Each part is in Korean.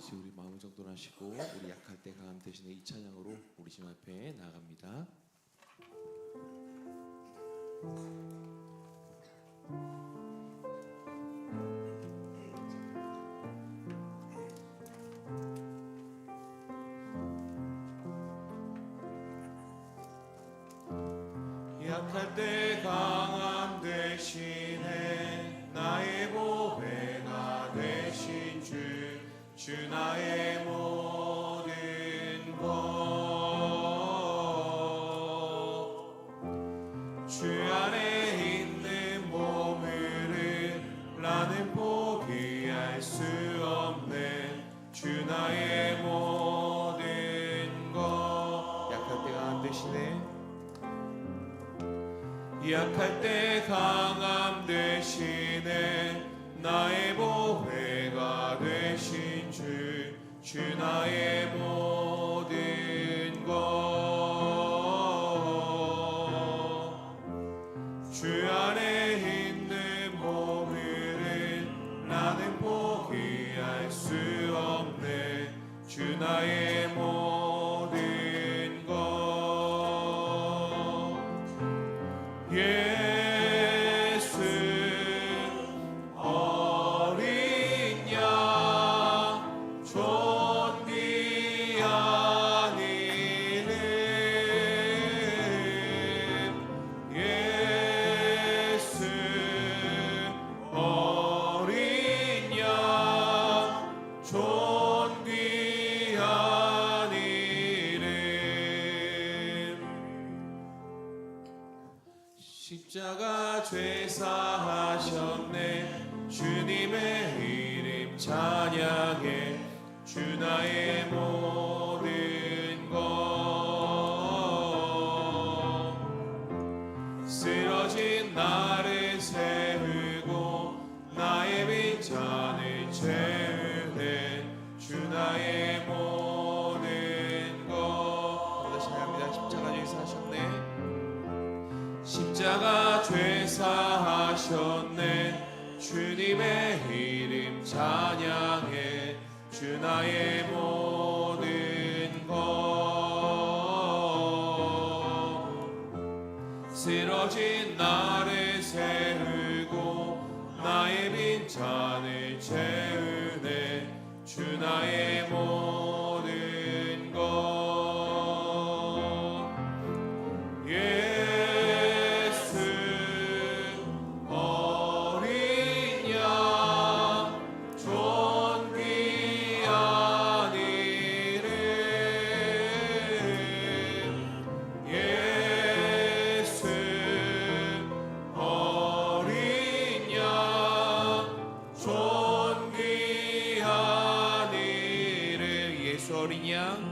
이제 우리 마음을 정돈하시고 우리 약할 때 강함 대신에 이 찬양으로 우리 주 앞에 나아갑니다. 약할 때 강함 대신에 나의 보배가 되신 주 나의 모든 것. 주 안에 있는 보물을 나는 포기할 수 없네. 주 나의 모든 것. 약할 때 강함 대신에 약할 때 강함 대신에 나의 보배가 되신 주 나의 모든 것. 주 안에 있는 보물을 나는 포기할 수 없네. 주 나의 모든 것. 예수 어린 양 존귀한 이름. 예수 어린 양 존귀한 이름. 십자가 죄사하셨네. 주님의 이름 찬양해. 주 나의 모든 것. 쓰러진 나를 세우고 나의 빈잔을 채우네. 주 나의 모든 것. 다시 합니다. 십자가 죄사하셨네. 십자가 죄사하셨네. 주님의 이름 찬양해. 주 나의 모든 것. 쓰러진 나를 세우고 나의 빈잔을 채우네. 주 나의 모든 것. 예수 어린 양 존귀한 이름. 예수 어린 양 존귀한 이름. 예수 어린 양.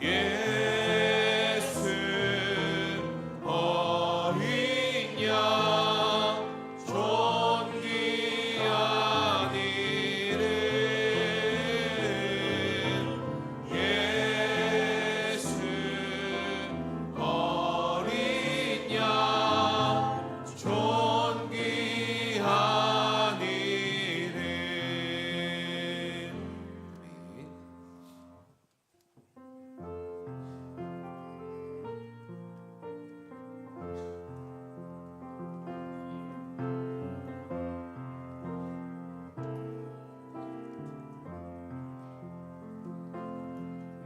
예수 어린 양 존귀한 이름. 예수 어린 양 존귀한 이름.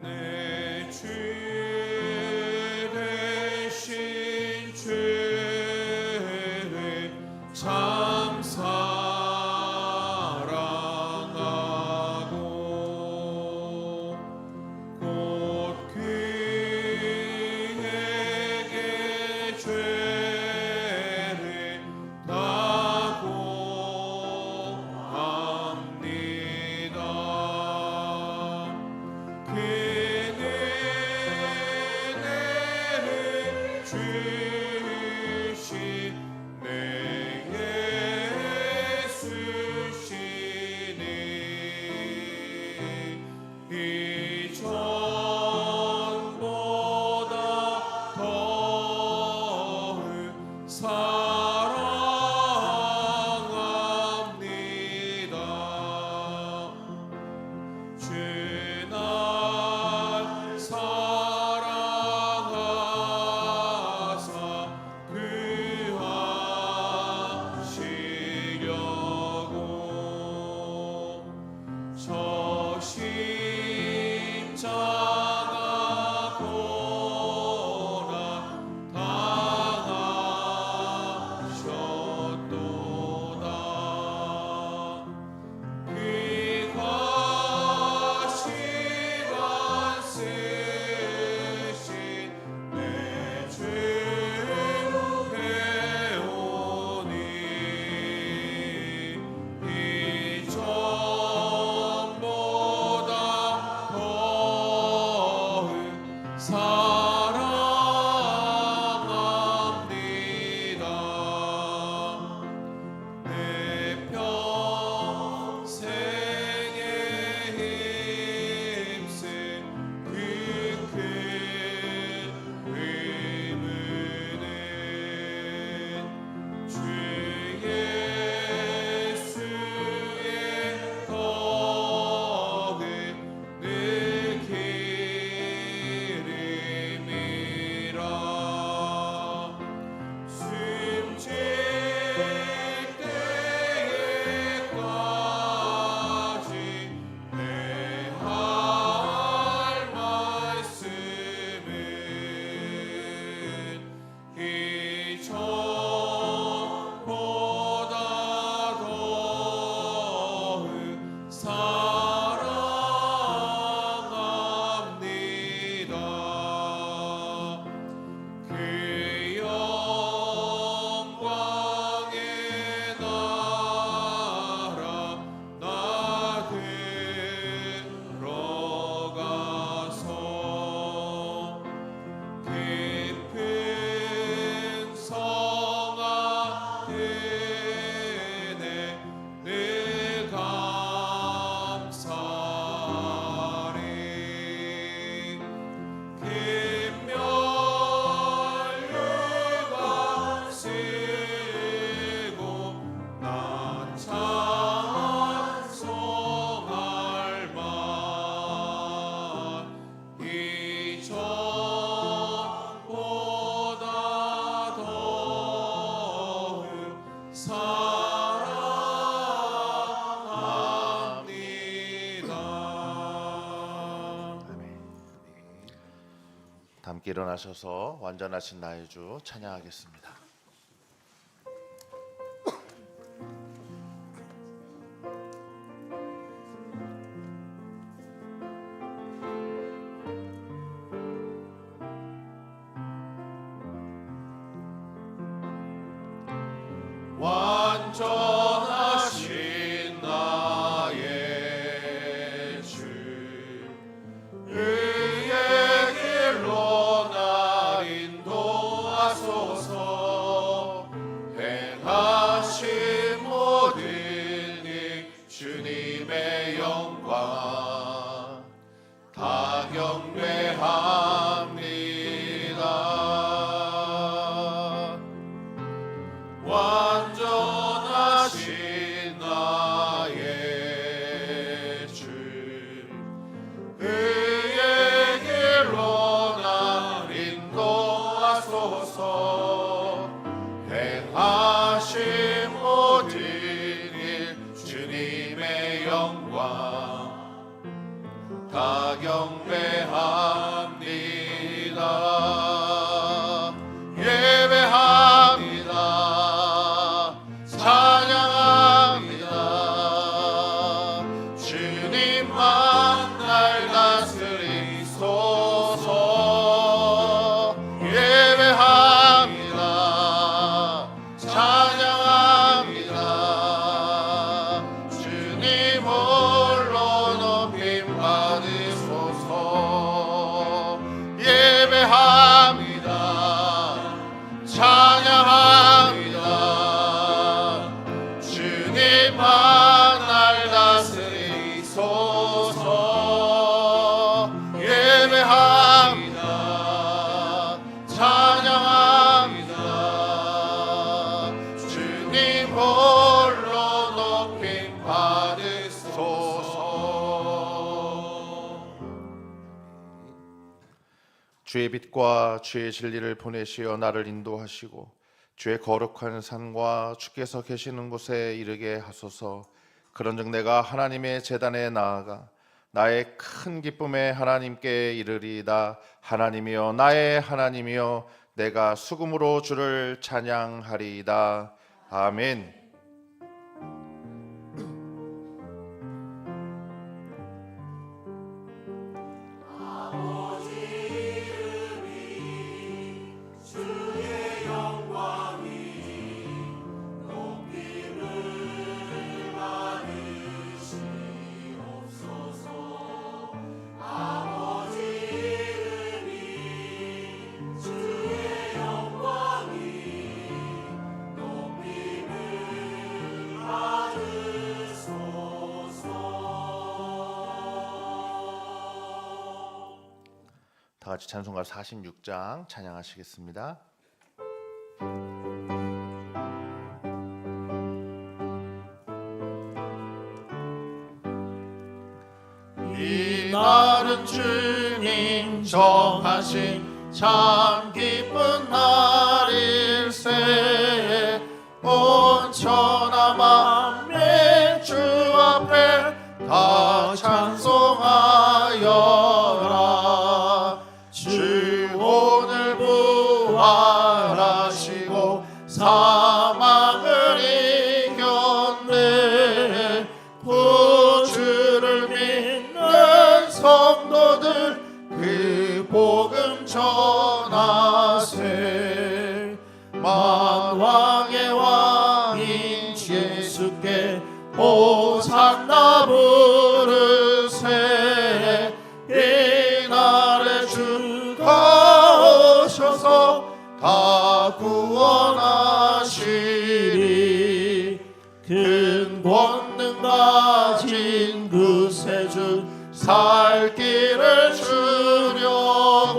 내 주 되신 주를 참 사랑하고 곧 그에게 죄를 다고 합니다. 그는 은혜를 주시 내게 쓰시니 이전보다 더욱 사랑합니다. 일어나셔서 완전하신 나의 주 찬양하겠습니다. 완전하신 나의 주 의의 길로 날 인도하소서. 행하신 모든 일 주님의 영광 다 경배합니다. 완전하신 나의 주 의의 길로 날 인도하소서. 행하신 모든 일 주님의 영광 다 경배합니다. 예배합니다. 찬양합니다. 주님만 날 다스리소서. 예배합니다. 찬양합니다. 주님 홀로 높임 받으소서. 예배합니다. 찬양합니다. 주님만 날 다스리소서. 예배합니다. 찬양합니다. 주님 홀로 높임 받으소서. 주의 빛과 주의 진리를 보내시어 나를 인도하시고 주의 거룩한 산과 주께서 계시는 곳에 이르게 하소서. 그런즉 내가 하나님의 제단에 나아가 나의 큰 기쁨에 하나님께 이르리이다. 하나님이여 나의 하나님이여 내가 수금으로 주를 찬양하리이다. 아멘. 다 같이 찬송가 46장 찬양하시겠습니다. 이 날은 주님 정하신 참 기쁜 날일세. 온 천하 만민 주 앞에 다 찬송하여라. 주 오늘 부활하시고 사망을 이겼네. 구주를 믿는 성도들 그 복음 전하세. 만왕의 왕인 예수께 호산나 부르세. 이 날에 주가 오셔서 다 구원하시리. 큰 권능 가진 그 세주 살 길을 주려고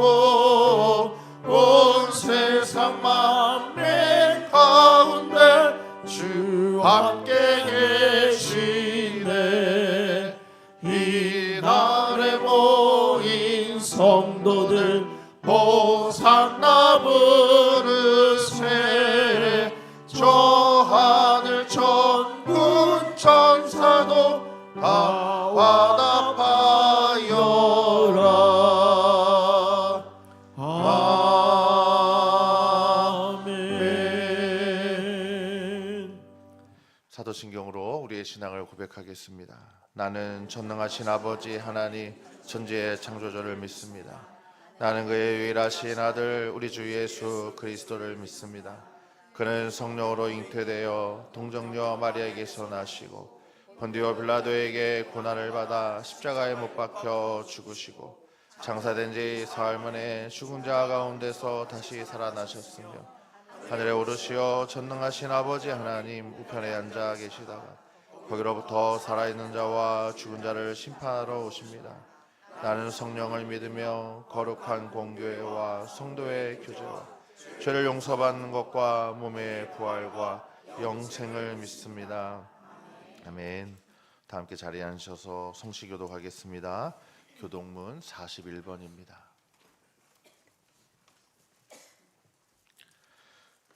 온 세상 만민 가운데 주 함께 계시네. 이 날에 모인 성도들 호산나 부르세. 저 하늘 천군 천사도 다 와답하여라. 사도신경으로 우리의 신앙을 고백하겠습니다. 나는 전능하신 아버지 하나님 천지의 창조주를 믿습니다. 나는 그의 유일하신 아들 우리 주 예수 그리스도를 믿습니다. 그는 성령으로 잉태되어 동정녀 마리아에게서 나시고 본디오 빌라도에게 고난을 받아 십자가에 못 박혀 죽으시고 장사된 지 사흘 만에 죽은 자 가운데서 다시 살아나셨으며 하늘에 오르시어 전능하신 아버지 하나님 우편에 앉아 계시다가 거기로부터 살아있는 자와 죽은 자를 심판하러 오십니다. 나는 성령을 믿으며 거룩한 공교회와 성도의 교제와 죄를 용서받는 것과 몸의 부활과 영생을 믿습니다. 아멘. 다 함께 자리에 앉으셔서 성시교독하겠습니다. 교독문 41번입니다.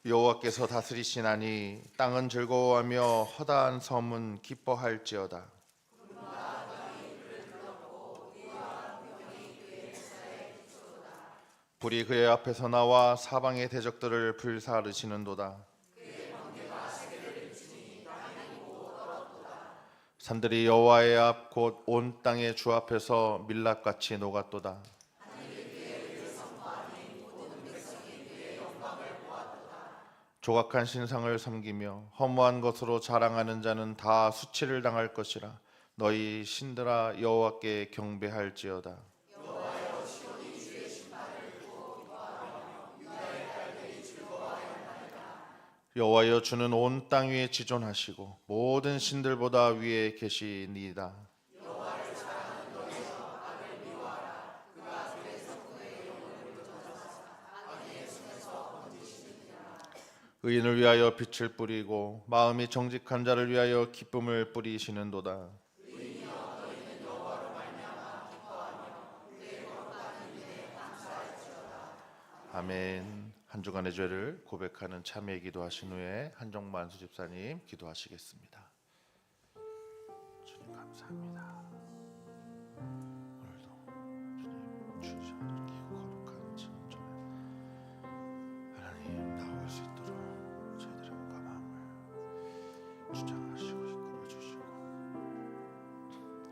여호와께서 다스리시나니 땅은 즐거워하며 허다한 섬은 기뻐할지어다. 불이 그의 앞에서 나와 사방의 대적들을 불사르시는도다. 산들이 여호와의 앞 곧 온 땅의 주 앞에서 밀랍같이 녹았도다. 조각한 신상을 섬기며 허무한 것으로 자랑하는 자는 다 수치를 당할 것이라. 너희 신들아 여호와께 경배할지어다. 여호와여 주는 온 땅 위에 지존하시고 모든 신들보다 위에 계시니이다. 의인을 위하여 빛을 뿌리고 마음이 정직한 자를 위하여 기쁨을 뿌리시는도다. 아멘. 한 주간의 죄를 고백하는 참회 기도하신 후에 한정만 수집사님 기도하시겠습니다. 주님 감사합니다. 오늘도 주님 주신 거룩한 전에 하나님 나올 수 있도록 저희들의 몸과 마음을 주장하시고 이끌어 주시고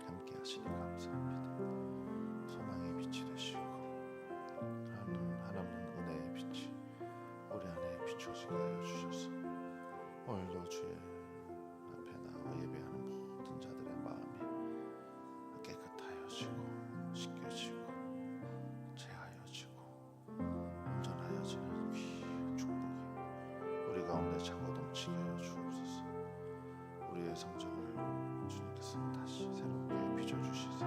함께 하시니 감사합니다. 소망의 빛이 되시고 하나님 은혜의 빛이 우리 안에 비추어지게 하여 주셔서 오늘도 주의 앞에 나와 예배하는 모든 자들의 마음이 깨끗하여지고 씻겨지고 제하여지고 온전하여지는 귀한 축복이 우리 가운데 차고 넘치게 하여 주옵소서. 우리의 성정을 주님께서 다시 새롭게 빚어주시세.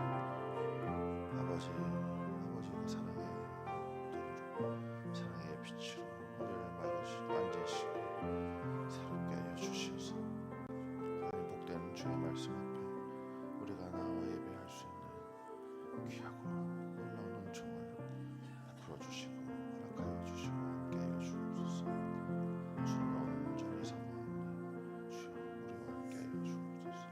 아버지의 사랑의 눈으로 사랑의 빛으로 우리를 만지시고 새롭게 하여 주시옵소서. 하나님 복된 주의 말씀 앞에 우리가 나와 예배할 수 있는 귀하고 놀라운 은총을 베풀어 주시고 허락하여 주시고 함께 하여 주옵소서. 주님 온전히 사모하오니 주여 우리와 함께 하여 주옵소서.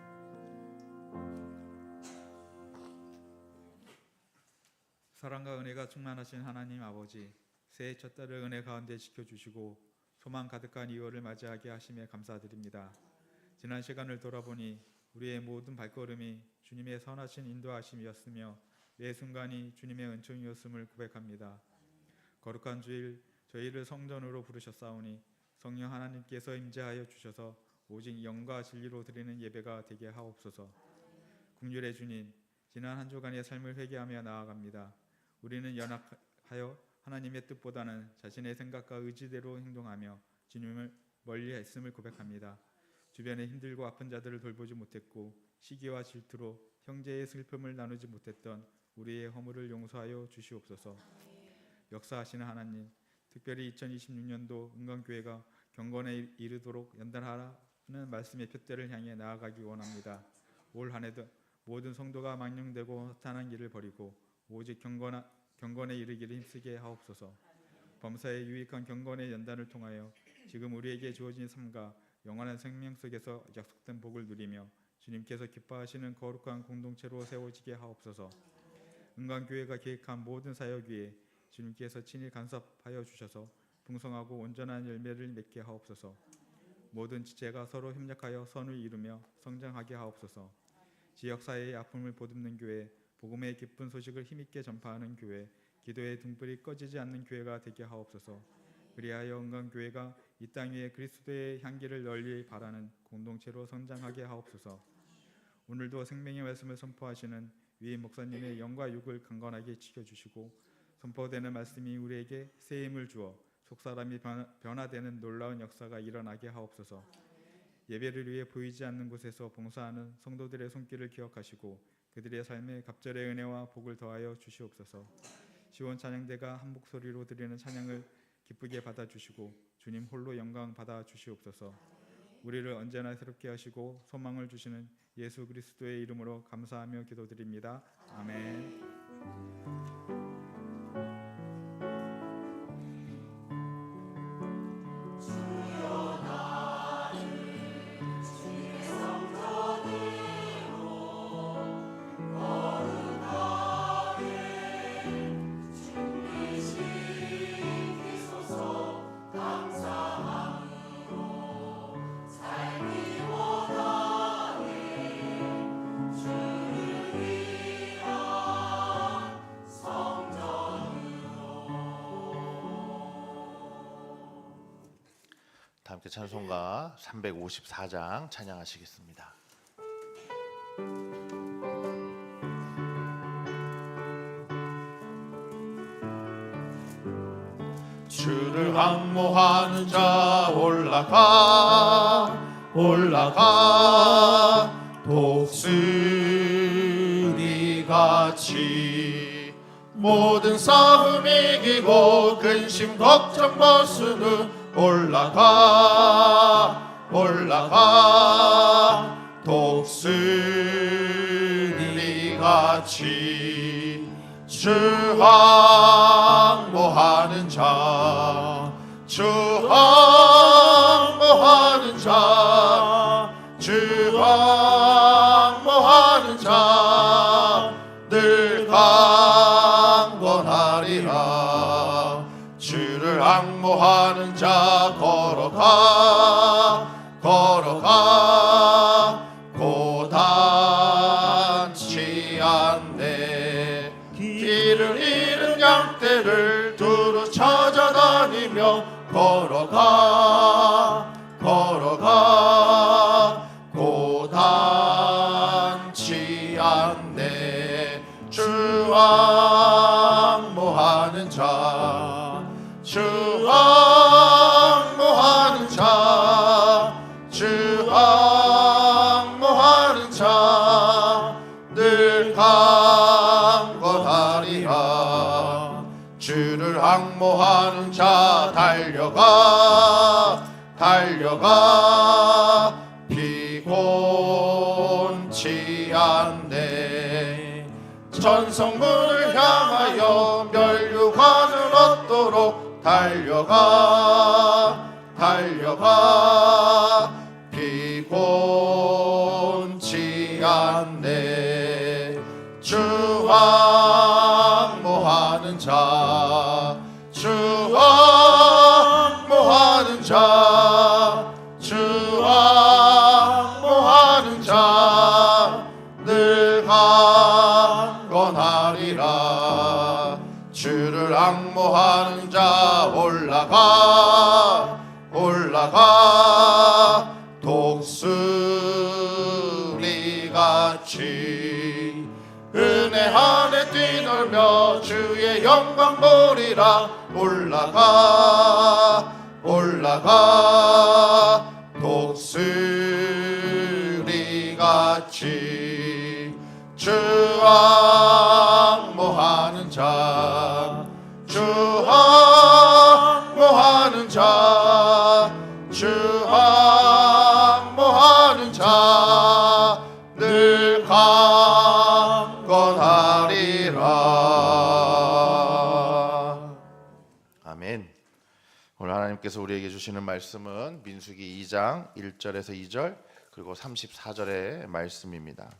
사랑과 은혜가 충만하신 하나님 아버지, 새해 첫 달을 은혜 가운데 지켜주시고 소망 가득한 2월을 맞이하게 하심에 감사드립니다. 지난 시간을 돌아보니 우리의 모든 발걸음이 주님의 선하신 인도하심이었으며 매 순간이 주님의 은총이었음을 고백합니다. 거룩한 주일 저희를 성전으로 부르셨사오니 성령 하나님께서 임재하여 주셔서 오직 영과 진리로 드리는 예배가 되게 하옵소서. 긍휼의 주님, 지난 한 주간의 삶을 회개하며 나아갑니다. 우리는 연약하여 하나님의 뜻보다는 자신의 생각과 의지대로 행동하며 주님을 멀리 했음을 고백합니다. 주변에 힘들고 아픈 자들을 돌보지 못했고 시기와 질투로 형제의 슬픔을 나누지 못했던 우리의 허물을 용서하여 주시옵소서. 역사하시는 하나님, 특별히 2026년도 은광교회가 경건에 이르도록 연단하라는 말씀의 표대를 향해 나아가기 원합니다. 올 한해도 모든 성도가 망령되고 허탄한 길을 버리고 오직 경건에 이르기를 힘쓰게 하옵소서. 범사의 유익한 경건의 연단을 통하여 지금 우리에게 주어진 삶과 영원한 생명 속에서 약속된 복을 누리며 주님께서 기뻐하시는 거룩한 공동체로 세워지게 하옵소서. 은광교회가 계획한 모든 사역 위에 주님께서 친히 간섭하여 주셔서 풍성하고 온전한 열매를 맺게 하옵소서. 모든 지체가 서로 협력하여 선을 이루며 성장하게 하옵소서. 지역사회의 아픔을 보듬는 교회, 복음의 기쁜 소식을 힘있게 전파하는 교회, 기도의 등불이 꺼지지 않는 교회가 되게 하옵소서. 그리하여 은광교회가 이 땅 위에 그리스도의 향기를 널리 바라는 공동체로 성장하게 하옵소서. 오늘도 생명의 말씀을 선포하시는 위임 목사님의 영과 육을 강건하게 지켜주시고 선포되는 말씀이 우리에게 새 힘을 주어 속사람이 변화되는 놀라운 역사가 일어나게 하옵소서. 예배를 위해 보이지 않는 곳에서 봉사하는 성도들의 손길을 기억하시고 그들의 삶에 갑절의 은혜와 복을 더하여 주시옵소서. 시온 찬양대가 한 목소리로 드리는 찬양을 기쁘게 받아주시고 주님 홀로 영광 받아 주시옵소서. 우리를 언제나 새롭게 하시고 소망을 주시는 예수 그리스도의 이름으로 감사하며 기도드립니다. 아멘. 다 함께 찬송가 354장 찬양하시겠습니다. 주를 항모하는 자 올라가 올라가 독수리같이 모든 싸움 이기고 근심 걱정 벗은 올라가 올라가 독수리같이 주 항모하는 자 주 항모하는 자 주 항모하는 자 늘 강건하리라. 주를 항모하는 자 걸어가 걸어가 고단치 않네. 길을 잃은 양떼를 두루 찾아다니며 걸어가 걸어가 고단치 않네. 주 항모하는 자 주 항모하는 자 주 항모하는 자 늘 강건하리라. 주를 항모하는 자 달려가 달려가 피곤치 않네. 천성문을 향하여 멸류관을 얻도록 달려가 달려가 피곤치 않네. 주 항모하는 자 주 항모하는 자 주 항모하는 자 늘 강건하리라. 주를 항모하는 자 올라가 올라가 독수리같이 은혜 안에 뛰놀며 주의 영광 보리라. 올라가 올라가 독수리같이 주 항모하는 자 주 항모하는 자 주 항모하는 자 늘 강건하리라. 아멘. 오늘 하나님께서 우리에게 주시는 말씀은 민수기 2장 1절에서 2절 그리고 34절의 말씀입니다.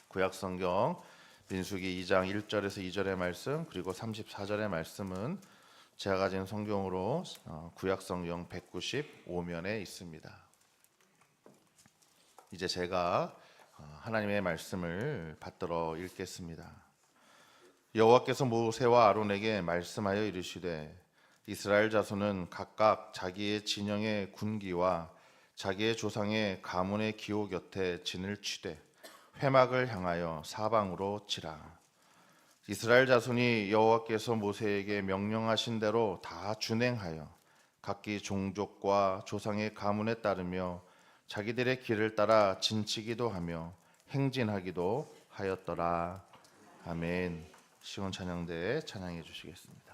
구약성경 민수기 2장 1절에서 2절의 말씀 그리고 34절의 말씀은 제가 가진 성경으로 구약 성경 195면에 있습니다. 이제 제가 하나님의 말씀을 받들어 읽겠습니다. 여호와께서 모세와 아론에게 말씀하여 이르시되 이스라엘 자손은 각각 자기의 진영의 군기와 자기의 조상의 가문의 기호 곁에 진을 치되 회막을 향하여 사방으로 치라. 이스라엘 자손이 여호와께서 모세에게 명령하신 대로 다 준행하여 각기 종족과 조상의 가문에 따르며 자기들의 길을 따라 진치기도 하며 행진하기도 하였더라. 아멘. 시온 찬양대에 찬양해 주시겠습니다.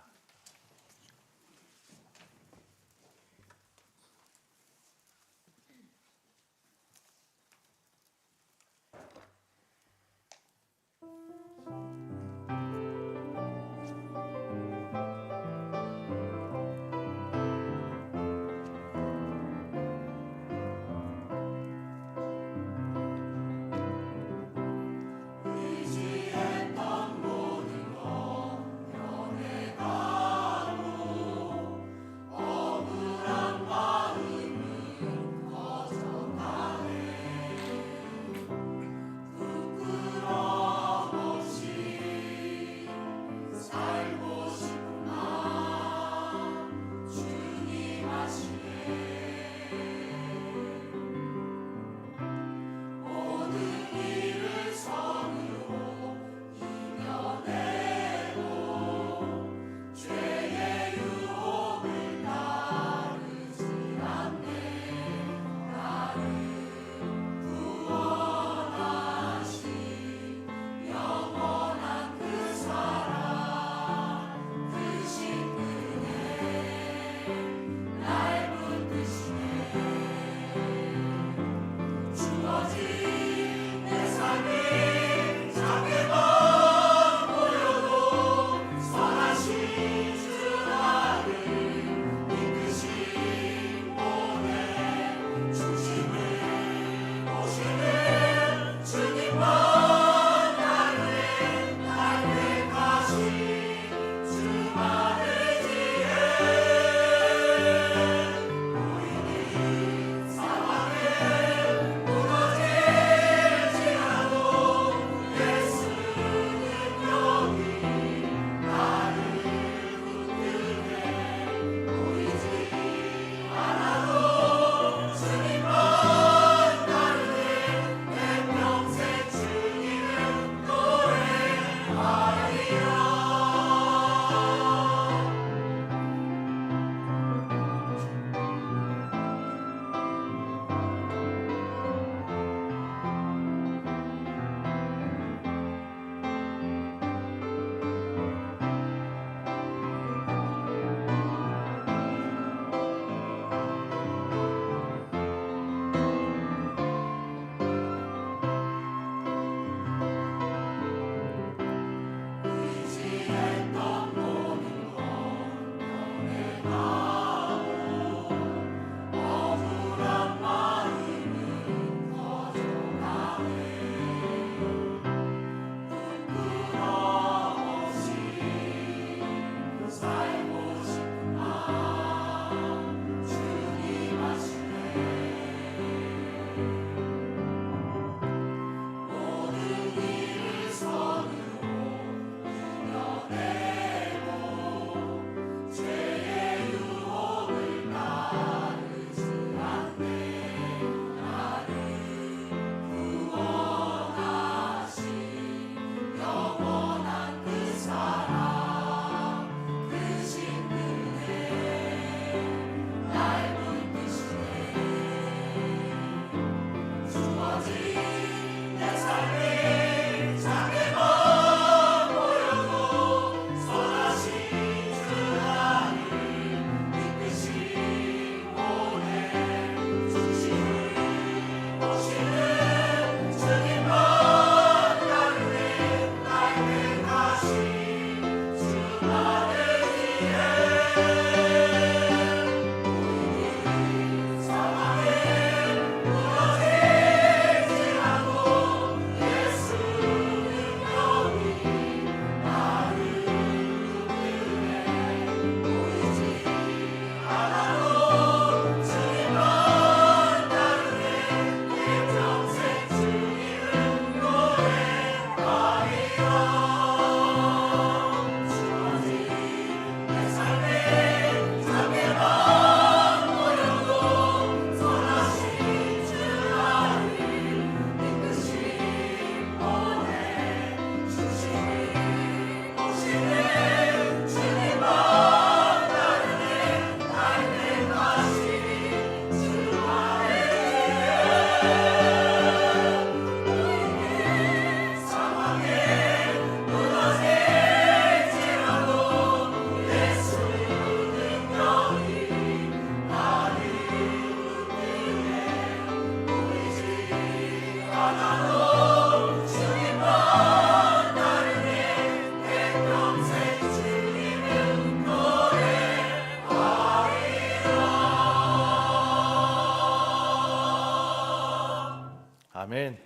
아멘.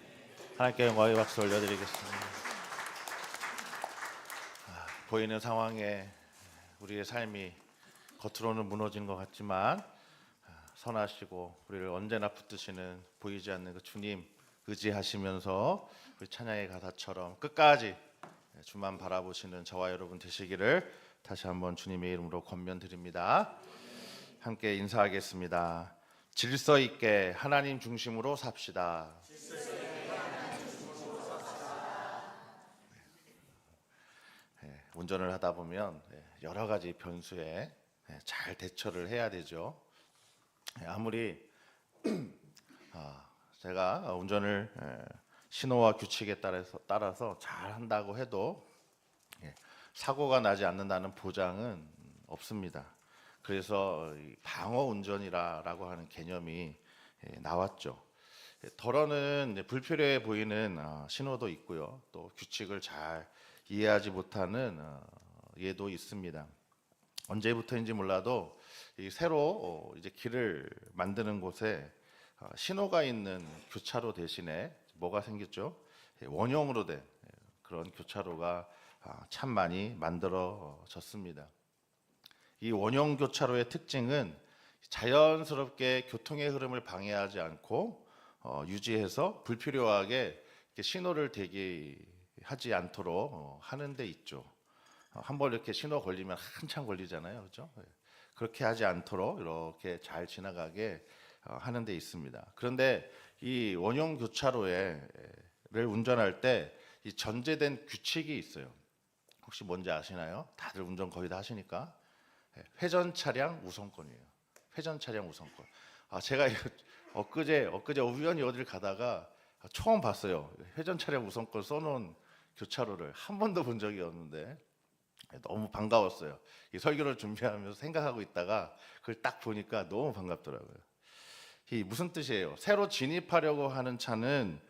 하나님께 영광의 박수 올려드리겠습니다. 보이는 상황에 우리의 삶이 겉으로는 무너진 것 같지만 선하시고 우리를 언제나 붙드시는 보이지 않는 그 주님 의지하시면서 우리 찬양의 가사처럼 끝까지 주만 바라보시는 저와 여러분 되시기를 다시 한번 주님의 이름으로 권면드립니다. 함께 인사하겠습니다. 질서 있게 하나님 중심으로 삽시다. 운전을 하다 보면 여러 가지 변수에 잘 대처를 해야 되죠. 아무리 제가 운전을 신호와 규칙에 따라서 잘 한다고 해도 사고가 나지 않는다는 보장은 없습니다. 그래서 방어 운전이라고 하는 개념이 나왔죠. 덜어는 불필요해 보이는 신호도 있고요. 또 규칙을 잘 이해하지 못하는 예도 있습니다. 언제부터인지 몰라도 새로 이제 길을 만드는 곳에 신호가 있는 교차로 대신에 뭐가 생겼죠? 원형으로 된 그런 교차로가 참 많이 만들어졌습니다. 이 원형 교차로의 특징은 자연스럽게 교통의 흐름을 방해하지 않고 유지해서 불필요하게 신호를 대기하지 않도록 하는 데 있죠. 한번 이렇게 신호 걸리면 한참 걸리잖아요, 그렇죠? 그렇게 하지 않도록 이렇게 잘 지나가게 하는 데 있습니다. 그런데 이 원형 교차로를 운전할 때 이 전제된 규칙이 있어요. 혹시 뭔지 아시나요? 다들 운전 거의 다 하시니까 회전 차량 우선권이에요. 회전 차량 우선권. 제가 엊그제 우연히 어딜 가다가 처음 봤어요. 회전 차량 우선권 써놓은 교차로를 한 번도 본 적이 없는데 너무 반가웠어요. 이 설교를 준비하면서 생각하고 있다가 그걸 딱 보니까 너무 반갑더라고요. 이 무슨 뜻이에요? 새로 진입하려고 하는 차는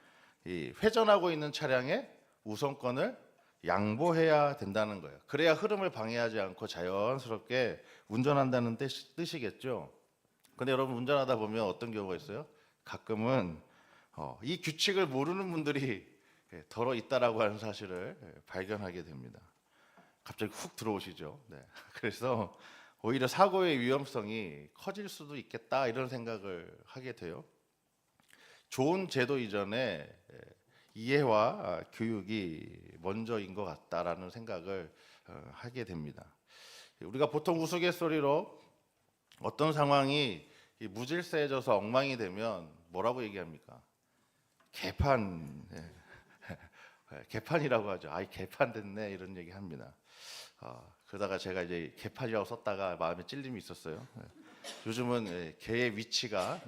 이 회전하고 있는 차량의 우선권을 양보해야 된다는 거예요. 그래야 흐름을 방해하지 않고 자연스럽게 운전한다는 뜻이겠죠. 근데 여러분 운전하다 보면 어떤 경우가 있어요? 가끔은 이 규칙을 모르는 분들이 덜어 있다라고 하는 사실을 발견하게 됩니다. 갑자기 훅 들어오시죠. 네. 그래서 오히려 사고의 위험성이 커질 수도 있겠다 이런 생각을 하게 돼요. 좋은 제도 이전에 이해와 교육이 먼저인 것 같다라는 생각을 하게 됩니다. 우리가 보통 우스갯소리로 어떤 상황이 무질서해져서 엉망이 되면 뭐라고 얘기합니까? 개판, 개판이라고 하죠. 아이 개판 됐네 이런 얘기합니다. 그러다가 제가 이제 개판이라고 썼다가 마음에 찔림이 있었어요. 요즘은 개의 위치가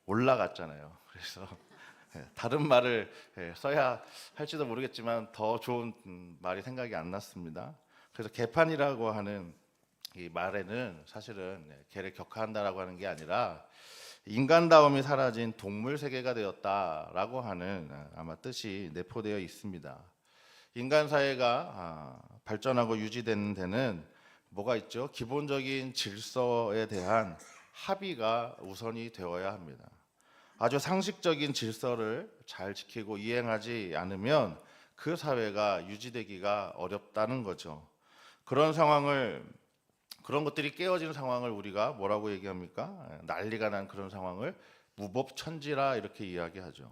올라갔잖아요. 그래서 다른 말을 써야 할지도 모르겠지만 더 좋은 말이 생각이 안 났습니다. 그래서 개판이라고 하는 이 말에는 사실은 개를 격하한다라고 하는 게 아니라 인간다움이 사라진 동물 세계가 되었다라고 하는 아마 뜻이 내포되어 있습니다. 인간 사회가 발전하고 유지되는 데는 뭐가 있죠? 기본적인 질서에 대한 합의가 우선이 되어야 합니다. 아주 상식적인 질서를 잘 지키고 이행하지 않으면 그 사회가 유지되기가 어렵다는 거죠. 그런 것들이 깨어진 상황을 우리가 뭐라고 얘기합니까? 난리가 난 그런 상황을 무법천지라 이렇게 이야기하죠.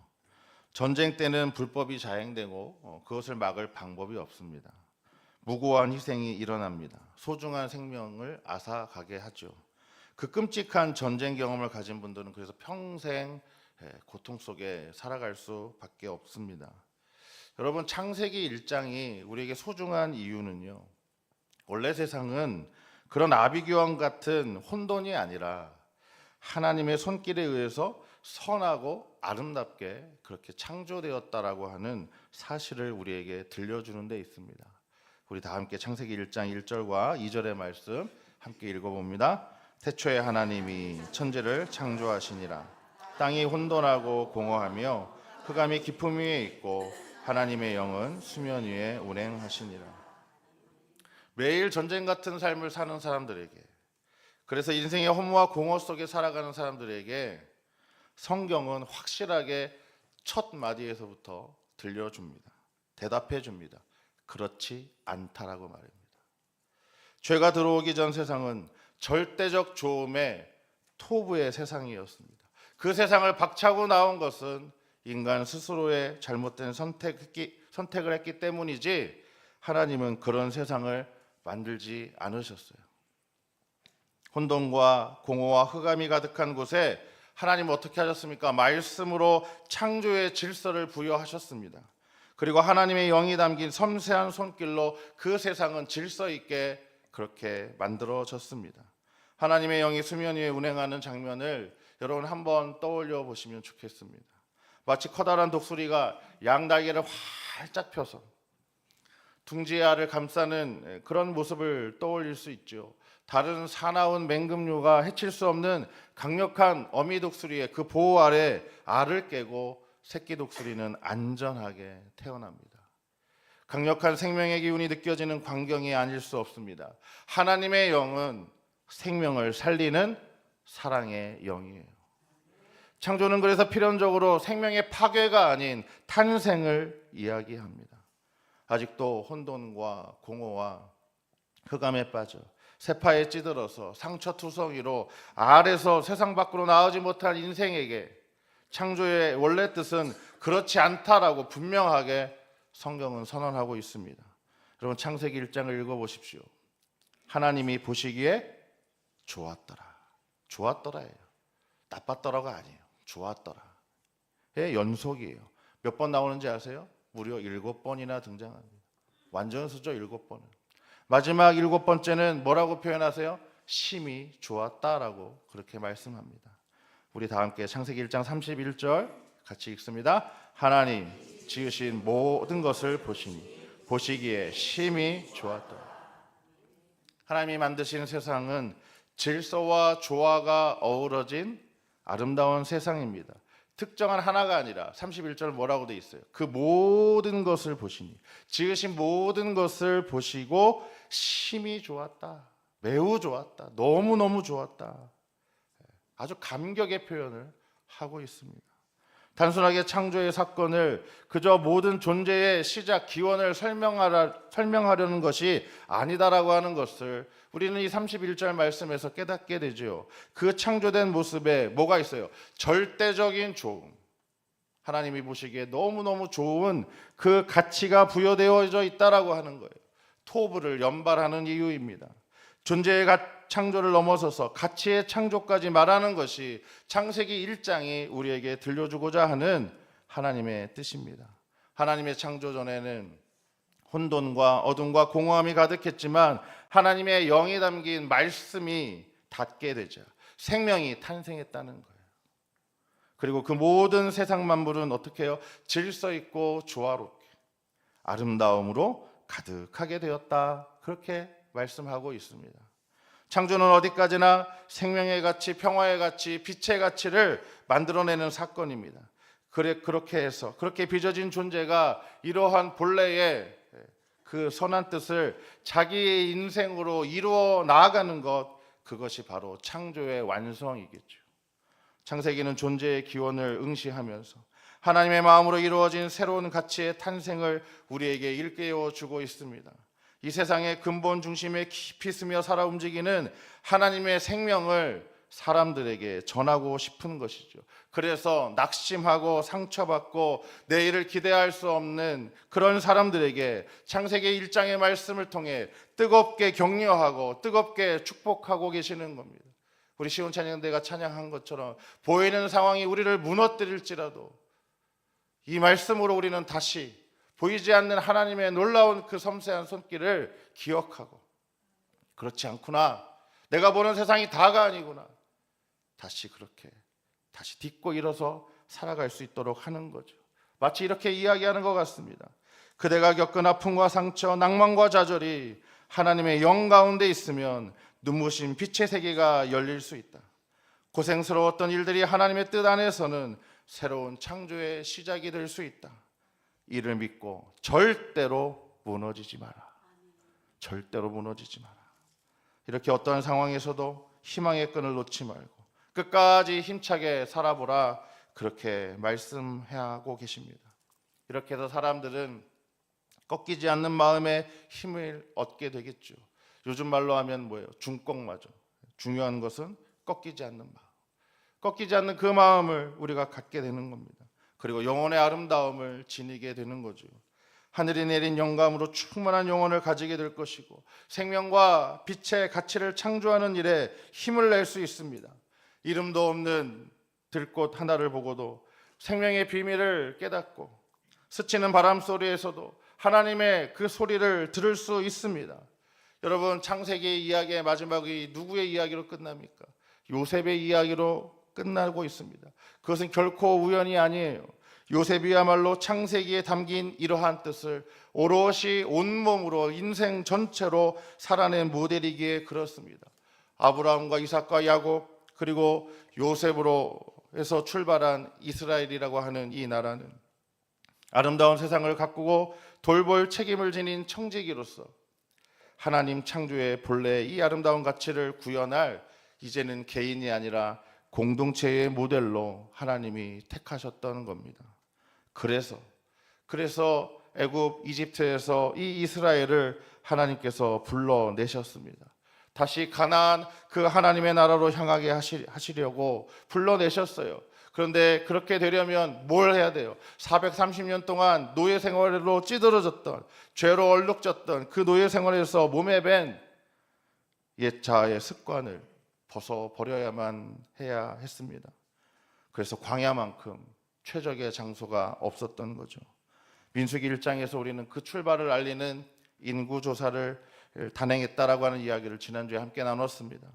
전쟁 때는 불법이 자행되고 그것을 막을 방법이 없습니다. 무고한 희생이 일어납니다. 소중한 생명을 앗아가게 하죠. 그 끔찍한 전쟁 경험을 가진 분들은 그래서 평생 고통 속에 살아갈 수밖에 없습니다. 여러분 창세기 1장이 우리에게 소중한 이유는요. 원래 세상은 그런 아비규환 같은 혼돈이 아니라 하나님의 손길에 의해서 선하고 아름답게 그렇게 창조되었다라고 하는 사실을 우리에게 들려주는 데 있습니다. 우리 다 함께 창세기 1장 1절과 2절의 말씀 함께 읽어봅니다. 태초에 하나님이 천지를 창조하시니라. 땅이 혼돈하고 공허하며 흑암이 깊음 위에 있고 하나님의 영은 수면 위에 운행하시니라. 매일 전쟁 같은 삶을 사는 사람들에게, 그래서 인생의 허무와 공허 속에 살아가는 사람들에게 성경은 확실하게 첫 마디에서부터 들려줍니다. 대답해 줍니다. 그렇지 않다라고 말입니다. 죄가 들어오기 전 세상은 절대적 조음의 토부의 세상이었습니다. 그 세상을 박차고 나온 것은 인간 스스로의 잘못된 선택을 했기 때문이지 하나님은 그런 세상을 만들지 않으셨어요. 혼돈과 공허와 흑암이 가득한 곳에 하나님은 어떻게 하셨습니까? 말씀으로 창조의 질서를 부여하셨습니다. 그리고 하나님의 영이 담긴 섬세한 손길로 그 세상은 질서 있게 그렇게 만들어졌습니다. 하나님의 영이 수면 위에 운행하는 장면을 여러분 한번 떠올려 보시면 좋겠습니다. 마치 커다란 독수리가 양날개를 활짝 펴서 둥지의 알을 감싸는 그런 모습을 떠올릴 수 있죠. 다른 사나운 맹금류가 해칠 수 없는 강력한 어미 독수리의 그 보호 아래 알을 깨고 새끼 독수리는 안전하게 태어납니다. 강력한 생명의 기운이 느껴지는 광경이 아닐 수 없습니다. 하나님의 영은 생명을 살리는 사랑의 영이에요. 창조는 그래서 필연적으로 생명의 파괴가 아닌 탄생을 이야기합니다. 아직도 혼돈과 공허와 흑암에 빠져 세파에 찌들어서 상처투성이로 알에서 세상 밖으로 나오지 못한 인생에게 창조의 원래 뜻은 그렇지 않다라고 분명하게 성경은 선언하고 있습니다. 여러분 창세기 1장을 읽어보십시오. 하나님이 보시기에 좋았더라. 좋았더라예요. 나빴더라가 아니에요. 좋았더라. 의 연속이에요. 몇 번 나오는지 아세요? 무려 7번이나 등장합니다. 완전수죠. 7번은. 마지막 7번째는 뭐라고 표현하세요? 심히 좋았다라고 그렇게 말씀합니다. 우리 다 함께 창세기 1장 31절 같이 읽습니다. 하나님 지으신 모든 것을 보시기에 심히 좋았다. 하나님이 만드신 세상은 질서와 조화가 어우러진 아름다운 세상입니다. 특정한 하나가 아니라 31절 뭐라고 돼 있어요? 그 모든 것을 보시니 지으신 모든 것을 보시고 심히 좋았다. 매우 좋았다. 너무너무 좋았다. 아주 감격의 표현을 하고 있습니다. 단순하게 창조의 사건을 그저 모든 존재의 시작, 기원을 설명하려는 것이 아니다라고 하는 것을 우리는 이 31절 말씀에서 깨닫게 되죠. 그 창조된 모습에 뭐가 있어요? 절대적인 좋음. 하나님이 보시기에 너무너무 좋은 그 가치가 부여되어져 있다라고 하는 거예요. 토부를 연발하는 이유입니다. 존재의 창조를 넘어서서 가치의 창조까지 말하는 것이 창세기 1장이 우리에게 들려주고자 하는 하나님의 뜻입니다. 하나님의 창조 전에는 혼돈과 어둠과 공허함이 가득했지만 하나님의 영이 담긴 말씀이 닿게 되자 생명이 탄생했다는 거예요. 그리고 그 모든 세상 만물은 어떻게 해요? 질서 있고 조화롭게 아름다움으로 가득하게 되었다. 그렇게 말씀하고 있습니다. 창조는 어디까지나 생명의 가치, 평화의 가치, 빛의 가치를 만들어내는 사건입니다. 그렇게 해서 그렇게 빚어진 존재가 이러한 본래의 그 선한 뜻을 자기의 인생으로 이루어 나아가는 것, 그것이 바로 창조의 완성이겠죠. 창세기는 존재의 기원을 응시하면서 하나님의 마음으로 이루어진 새로운 가치의 탄생을 우리에게 일깨워 주고 있습니다. 이 세상의 근본 중심에 깊이 스며 살아 움직이는 하나님의 생명을 사람들에게 전하고 싶은 것이죠. 그래서 낙심하고 상처받고 내일을 기대할 수 없는 그런 사람들에게 창세기 1장의 말씀을 통해 뜨겁게 격려하고 뜨겁게 축복하고 계시는 겁니다. 우리 시온 찬양대가 찬양한 것처럼 보이는 상황이 우리를 무너뜨릴지라도 이 말씀으로 우리는 다시 보이지 않는 하나님의 놀라운 그 섬세한 손길을 기억하고 그렇지 않구나, 내가 보는 세상이 다가 아니구나, 다시 딛고 일어서 살아갈 수 있도록 하는 거죠. 마치 이렇게 이야기하는 것 같습니다. 그대가 겪은 아픔과 상처, 낭만과 좌절이 하나님의 영 가운데 있으면 눈부신 빛의 세계가 열릴 수 있다. 고생스러웠던 일들이 하나님의 뜻 안에서는 새로운 창조의 시작이 될 수 있다. 이를 믿고 절대로 무너지지 마라. 절대로 무너지지 마라. 이렇게 어떠한 상황에서도 희망의 끈을 놓지 말고 끝까지 힘차게 살아보라. 그렇게 말씀하고 계십니다. 이렇게 해서 사람들은 꺾이지 않는 마음에 힘을 얻게 되겠죠. 요즘 말로 하면 뭐예요? 중꺾마죠. 중요한 것은 꺾이지 않는 마음. 꺾이지 않는 그 마음을 우리가 갖게 되는 겁니다. 그리고 영혼의 아름다움을 지니게 되는 거죠. 하늘이 내린 영감으로 충만한 영혼을 가지게 될 것이고 생명과 빛의 가치를 창조하는 일에 힘을 낼 수 있습니다. 이름도 없는 들꽃 하나를 보고도 생명의 비밀을 깨닫고 스치는 바람 소리에서도 하나님의 그 소리를 들을 수 있습니다. 여러분, 창세기의 이야기의 마지막이 누구의 이야기로 끝납니까? 요셉의 이야기로 끝나고 있습니다. 그것은 결코 우연이 아니에요. 요셉이야말로 창세기에 담긴 이러한 뜻을 오롯이 온몸으로 인생 전체로 살아낸 모델이기에 그렇습니다. 아브라함과 이삭과 야곱 그리고 요셉으로 해서 출발한 이스라엘이라고 하는 이 나라는 아름다운 세상을 가꾸고 돌볼 책임을 지닌 청지기로서 하나님 창조의 본래의 이 아름다운 가치를 구현할 이제는 개인이 아니라 공동체의 모델로 하나님이 택하셨던 겁니다. 그래서 애굽 이집트에서 이 이스라엘을 하나님께서 불러내셨습니다. 다시 가나안 그 하나님의 나라로 향하게 하시려고 불러내셨어요. 그런데 그렇게 되려면 뭘 해야 돼요? 430년 동안 노예 생활로 찌들어졌던, 죄로 얼룩졌던 그 노예 생활에서 몸에 밴 옛 자아의 습관을 벗어버려야만 해야 했습니다. 그래서 광야만큼 최적의 장소가 없었던 거죠. 민수기 1장에서 우리는 그 출발을 알리는 인구조사를 단행했다라고 하는 이야기를 지난주에 함께 나눴습니다.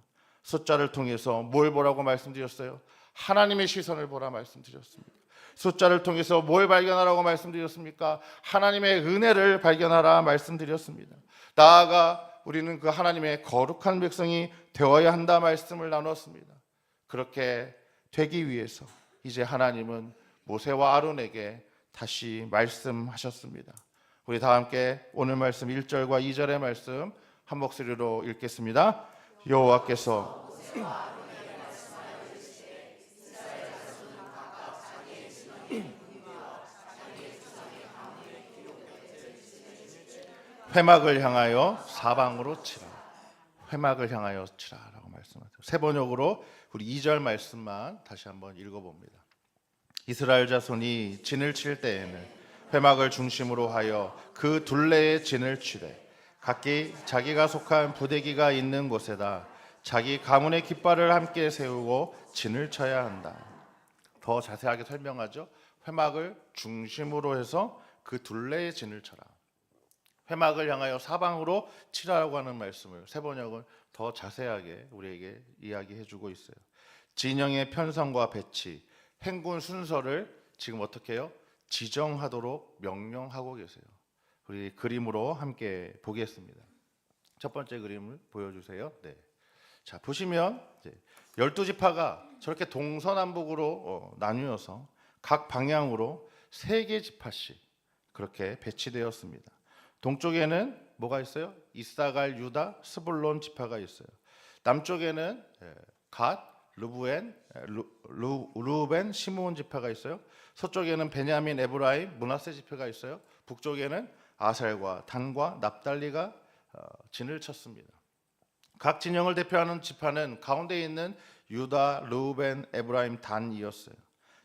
숫자를 통해서 뭘 보라고 말씀드렸어요? 하나님의 시선을 보라 말씀드렸습니다. 숫자를 통해서 뭘 발견하라고 말씀드렸습니까? 하나님의 은혜를 발견하라 말씀드렸습니다. 나아가 우리는 그 하나님의 거룩한 백성이 되어야 한다 말씀을 나눴습니다. 그렇게 되기 위해서 이제 하나님은 모세와 아론에게 다시 말씀하셨습니다. 우리 다 함께 오늘 말씀 1절과 2절의 말씀 한 목소리로 읽겠습니다. 여호와께서 회막을 향하여 사방으로 치라. 회막을 향하여 치라라고 말씀하세요. 세 번역으로 우리 2절 말씀만 다시 한번 읽어봅니다. 이스라엘 자손이 진을 칠 때에는 회막을 중심으로 하여 그 둘레에 진을 치되 각기 자기가 속한 부대기가 있는 곳에다 자기 가문의 깃발을 함께 세우고 진을 쳐야 한다. 더 자세하게 설명하죠. 회막을 중심으로 해서 그 둘레에 진을 쳐라. 회막을 향하여 사방으로 치라라고 하는 말씀을 세 번역은 더 자세하게 우리에게 이야기해주고 있어요. 진영의 편성과 배치, 행군 순서를 지금 어떻게 해요? 지정하도록 명령하고 계세요. 우리 그림으로 함께 보겠습니다. 첫 번째 그림을 보여주세요. 네. 자, 보시면 12지파가 저렇게 동서남북으로 나뉘어서 각 방향으로 3개 지파씩 그렇게 배치되었습니다. 동쪽에는 뭐가 있어요? 이사갈, 유다, 스불론 지파가 있어요. 남쪽에는 갓, 르브엔, 시므온 지파가 있어요. 서쪽에는 베냐민, 에브라임, 므낫세 지파가 있어요. 북쪽에는 아셀과 단과 납달리가 진을 쳤습니다. 각 진영을 대표하는 지파는 가운데 있는 유다, 르우벤, 에브라임, 단이었어요.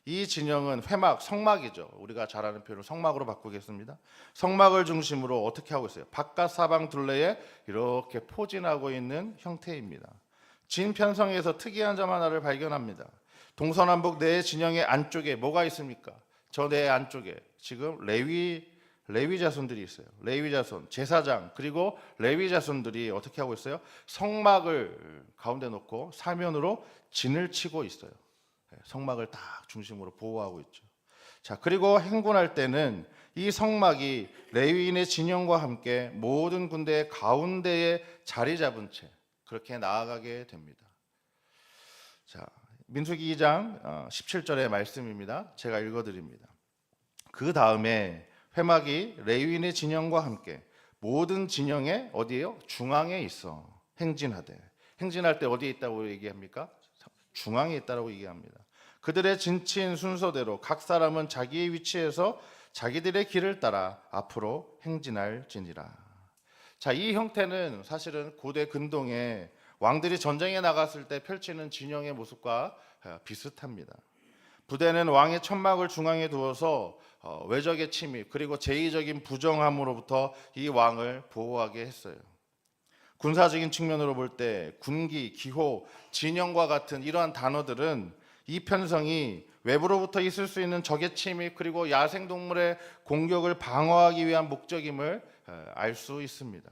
이 진영은 회막, 성막이죠. 우리가 잘 아는 표현을 성막으로 바꾸겠습니다. 성막을 중심으로 어떻게 하고 있어요? 바깥 사방 둘레에 이렇게 포진하고 있는 형태입니다. 진 편성에서 특이한 점 하나를 발견합니다. 동서남북 네 진영의 안쪽에 뭐가 있습니까? 저 네 안쪽에 지금 레위 자손들이 있어요. 레위 자손, 제사장 그리고 레위 자손들이 어떻게 하고 있어요? 성막을 가운데 놓고 사면으로 진을 치고 있어요. 성막을 딱 중심으로 보호하고 있죠. 자, 그리고 행군할 때는 이 성막이 레위인의 진영과 함께 모든 군대의 가운데에 자리 잡은 채 그렇게 나아가게 됩니다. 자, 민수기 2장 17절의 말씀입니다. 제가 읽어드립니다. 그 다음에 회막이 레위인의 진영과 함께 모든 진영의 어디에요? 중앙에 있어 행진하되. 행진할 때 어디에 있다고 얘기합니까? 중앙에 있다고 얘기합니다. 그들의 진치인 순서대로 각 사람은 자기의 위치에서 자기들의 길을 따라 앞으로 행진할지니라. 자, 이 형태는 사실은 고대 근동에 왕들이 전쟁에 나갔을 때 펼치는 진영의 모습과 비슷합니다. 부대는 왕의 천막을 중앙에 두어서 외적의 침입 그리고 제의적인 부정함으로부터 이 왕을 보호하게 했어요. 군사적인 측면으로 볼 때 군기, 기호, 진영과 같은 이러한 단어들은 이 편성이 외부로부터 있을 수 있는 적의 침입 그리고 야생동물의 공격을 방어하기 위한 목적임을 알 수 있습니다.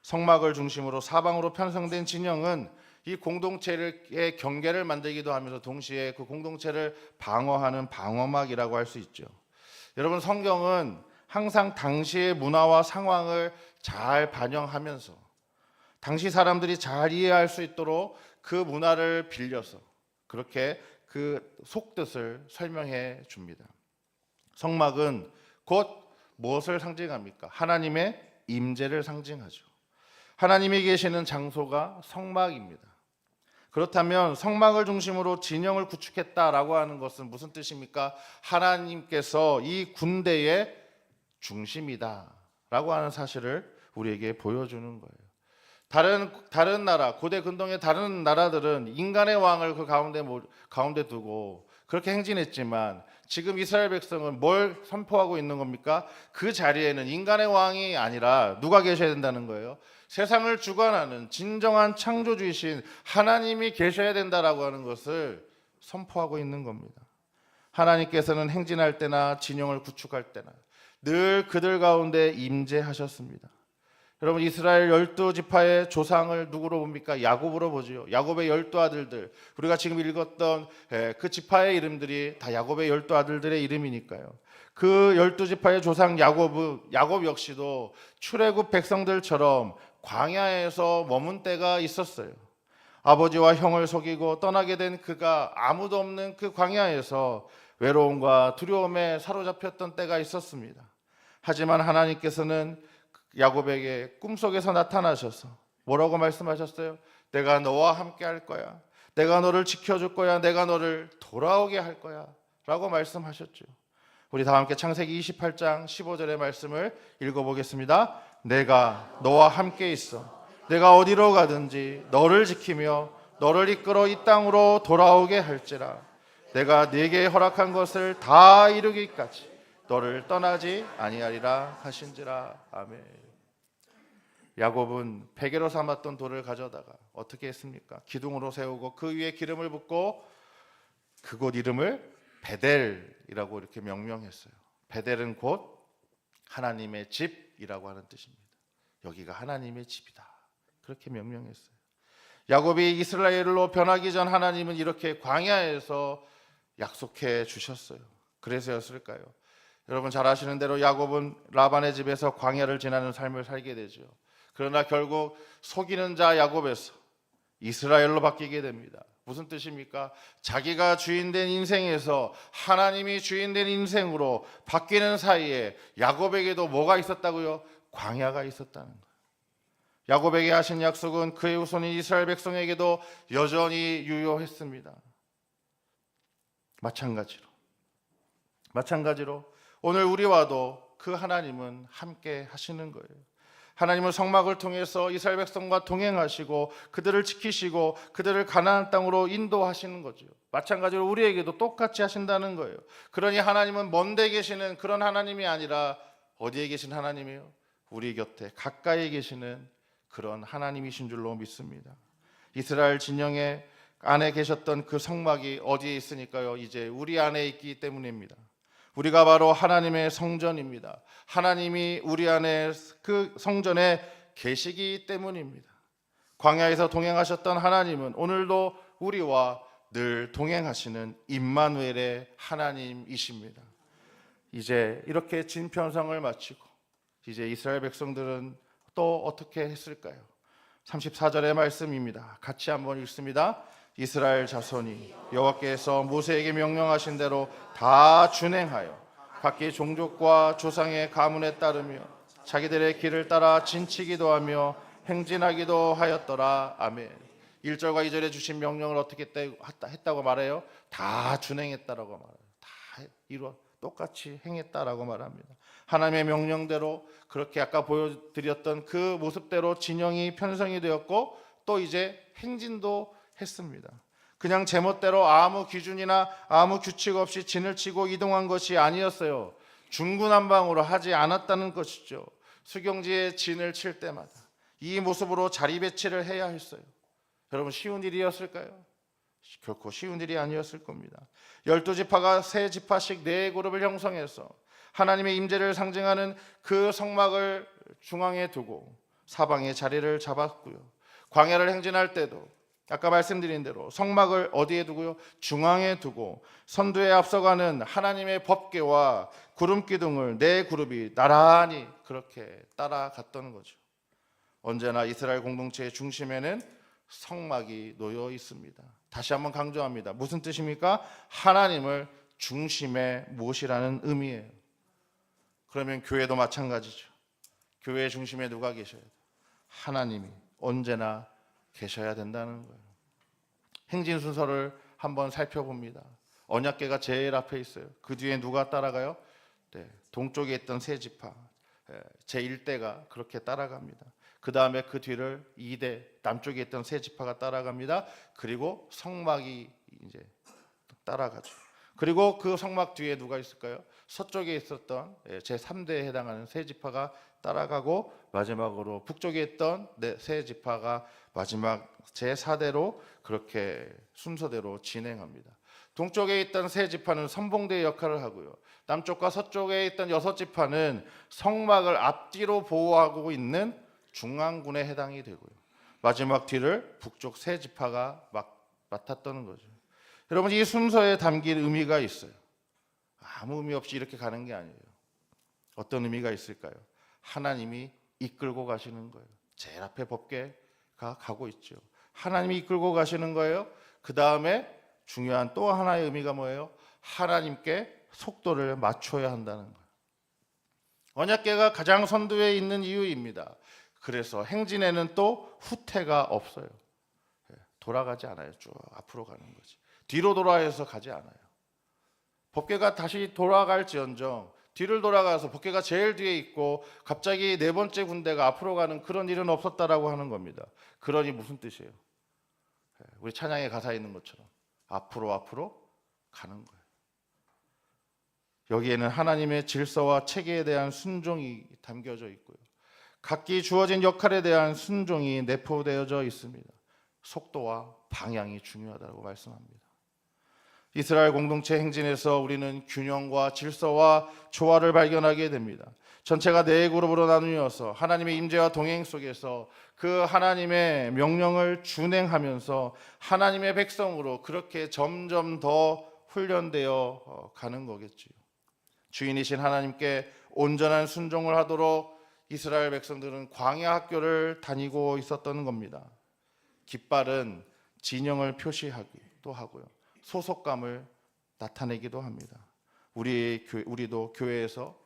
성막을 중심으로 사방으로 편성된 진영은 이 공동체의 경계를 만들기도 하면서 동시에 그 공동체를 방어하는 방어막이라고 할 수 있죠. 여러분, 성경은 항상 당시의 문화와 상황을 잘 반영하면서 당시 사람들이 잘 이해할 수 있도록 그 문화를 빌려서 그렇게 그 속뜻을 설명해 줍니다. 성막은 곧 무엇을 상징합니까? 하나님의 임재를 상징하죠. 하나님이 계시는 장소가 성막입니다. 그렇다면 성막을 중심으로 진영을 구축했다라고 하는 것은 무슨 뜻입니까? 하나님께서 이 군대의 중심이다라고 하는 사실을 우리에게 보여주는 거예요. 다른 나라, 고대 근동의 다른 나라들은 인간의 왕을 그 가운데 두고 그렇게 행진했지만 지금 이스라엘 백성은 뭘 선포하고 있는 겁니까? 그 자리에는 인간의 왕이 아니라 누가 계셔야 된다는 거예요? 세상을 주관하는 진정한 창조주이신 하나님이 계셔야 된다라고 하는 것을 선포하고 있는 겁니다. 하나님께서는 행진할 때나 진영을 구축할 때나 늘 그들 가운데 임재하셨습니다. 여러분, 이스라엘 12지파의 조상을 누구로 봅니까? 야곱으로 보지요. 야곱의 12아들들, 우리가 지금 읽었던 그 지파의 이름들이 다 야곱의 12아들들의 이름이니까요. 그 12지파의 조상 야곱 역시도 출애굽 백성들처럼 광야에서 머문 때가 있었어요. 아버지와 형을 속이고 떠나게 된 그가 아무도 없는 그 광야에서 외로움과 두려움에 사로잡혔던 때가 있었습니다. 하지만 하나님께서는 야곱에게 꿈속에서 나타나셔서 뭐라고 말씀하셨어요? 내가 너와 함께 할 거야. 내가 너를 지켜줄 거야. 내가 너를 돌아오게 할 거야 라고 말씀하셨죠. 우리 다 함께 창세기 28장 15절의 말씀을 읽어보겠습니다. 내가 너와 함께 있어. 내가 어디로 가든지 너를 지키며 너를 이끌어 이 땅으로 돌아오게 할지라. 내가 네게 허락한 것을 다 이루기까지 너를 떠나지 아니하리라 하신지라. 아멘. 야곱은 베개로 삼았던 돌을 가져다가 어떻게 했습니까? 기둥으로 세우고 그 위에 기름을 붓고 그곳 이름을 베델이라고 이렇게 명명했어요. 베델은 곧 하나님의 집이라고 하는 뜻입니다. 여기가 하나님의 집이다. 그렇게 명명했어요. 야곱이 이스라엘로 변하기 전 하나님은 이렇게 광야에서 약속해 주셨어요. 그래서였을까요? 여러분 잘 아시는 대로 야곱은 라반의 집에서 광야를 지나는 삶을 살게 되죠. 그러나 결국 속이는 자 야곱에서 이스라엘로 바뀌게 됩니다. 무슨 뜻입니까? 자기가 주인된 인생에서 하나님이 주인된 인생으로 바뀌는 사이에 야곱에게도 뭐가 있었다고요? 광야가 있었다는 거예요. 야곱에게 하신 약속은 그의 후손인 이스라엘 백성에게도 여전히 유효했습니다. 마찬가지로 오늘 우리와도 그 하나님은 함께 하시는 거예요. 하나님은 성막을 통해서 이스라엘 백성과 동행하시고 그들을 지키시고 그들을 가나안 땅으로 인도하시는 거죠. 마찬가지로 우리에게도 똑같이 하신다는 거예요. 그러니 하나님은 먼데 계시는 그런 하나님이 아니라 어디에 계신 하나님이에요? 우리 곁에 가까이 계시는 그런 하나님이신 줄로 믿습니다. 이스라엘 진영의 안에 계셨던 그 성막이 어디에 있으니까요? 이제 우리 안에 있기 때문입니다. 우리가 바로 하나님의 성전입니다. 하나님이 우리 안에 그 성전에 계시기 때문입니다. 광야에서 동행하셨던 하나님은 오늘도 우리와 늘 동행하시는 임마누엘의 하나님이십니다. 이제 이렇게 진편성을 마치고 이제 이스라엘 백성들은 또 어떻게 했을까요? 34절의 말씀입니다. 같이 한번 읽습니다. 이스라엘 자손이 여호와께서 모세에게 명령하신 대로 다 준행하여 각기 종족과 조상의 가문에 따르며 자기들의 길을 따라 진치기도 하며 행진하기도 하였더라. 아멘. 1절과 2절에 주신 명령을 어떻게 했다고 말해요? 다 준행했다라고 말해요. 다 이루어 똑같이 행했다라고 말합니다. 하나님의 명령대로 그렇게 아까 보여드렸던 그 모습대로 진영이 편성이 되었고 또 이제 행진도 했습니다. 그냥 제멋대로 아무 기준이나 아무 규칙 없이 진을 치고 이동한 것이 아니었어요. 중구난방으로 하지 않았다는 것이죠. 수경지에 진을 칠 때마다 이 모습으로 자리 배치를 해야 했어요. 여러분 쉬운 일이었을까요? 결코 쉬운 일이 아니었을 겁니다. 12지파가 3지파씩 4그룹을 형성해서 하나님의 임재를 상징하는 그 성막을 중앙에 두고 사방에 자리를 잡았고요. 광야를 행진할 때도 아까 말씀드린 대로 성막을 어디에 두고요? 중앙에 두고 선두에 앞서가는 하나님의 법궤와 구름 기둥을 4그룹이 나란히 그렇게 따라갔던 거죠. 언제나 이스라엘 공동체의 중심에는 성막이 놓여 있습니다. 다시 한번 강조합니다. 무슨 뜻입니까? 하나님을 중심에 모시라는 의미예요. 그러면 교회도 마찬가지죠. 교회 중심에 누가 계셔야 돼요? 하나님이 언제나 계셔야 된다는 거예요. 행진 순서를 한번 살펴봅니다. 언약궤가 제일 앞에 있어요. 그 뒤에 누가 따라가요? 네, 동쪽에 있던 3지파 제1대가 그렇게 따라갑니다. 그 다음에 그 뒤를 2대 남쪽에 있던 3지파가 따라갑니다. 그리고 성막이 이제 따라가죠. 그리고 그 성막 뒤에 누가 있을까요? 서쪽에 있었던 제3대에 해당하는 3지파가 따라가고 마지막으로 북쪽에 있던 3지파가 마지막 제4대로 그렇게 순서대로 진행합니다. 동쪽에 있던 3지파는 선봉대 역할을 하고요. 남쪽과 서쪽에 있던 6지파는 성막을 앞뒤로 보호하고 있는 중앙군에 해당이 되고요. 마지막 뒤를 북쪽 3지파가 맡았던 거죠. 여러분 이 순서에 담긴 의미가 있어요. 아무 의미 없이 이렇게 가는 게 아니에요. 어떤 의미가 있을까요? 하나님이 이끌고 가시는 거예요. 제일 앞에 법궤가 가고 있죠. 하나님이 이끌고 가시는 거예요. 그 다음에 중요한 또 하나의 의미가 뭐예요? 하나님께 속도를 맞춰야 한다는 거예요. 언약궤가 가장 선두에 있는 이유입니다. 그래서 행진에는 또 후퇴가 없어요. 돌아가지 않아요. 쭉 앞으로 가는 거지. 뒤로 돌아해서 가지 않아요. 법궤가 다시 돌아갈지언정 뒤를 돌아가서 법궤가 제일 뒤에 있고 갑자기 4번째 군대가 앞으로 가는 그런 일은 없었다라고 하는 겁니다. 그러니 무슨 뜻이에요? 우리 찬양의 가사에 있는 것처럼 앞으로 가는 거예요. 여기에는 하나님의 질서와 체계에 대한 순종이 담겨져 있고요. 각기 주어진 역할에 대한 순종이 내포되어져 있습니다. 속도와 방향이 중요하다고 말씀합니다. 이스라엘 공동체 행진에서 우리는 균형과 질서와 조화를 발견하게 됩니다. 전체가 4그룹으로 나누어서 하나님의 임재와 동행 속에서 그 하나님의 명령을 준행하면서 하나님의 백성으로 그렇게 점점 더 훈련되어 가는 거겠지요. 주인이신 하나님께 온전한 순종을 하도록 이스라엘 백성들은 광야 학교를 다니고 있었던 겁니다. 깃발은 진영을 표시하기도 하고요. 소속감을 나타내기도 합니다. 우리도 교회에서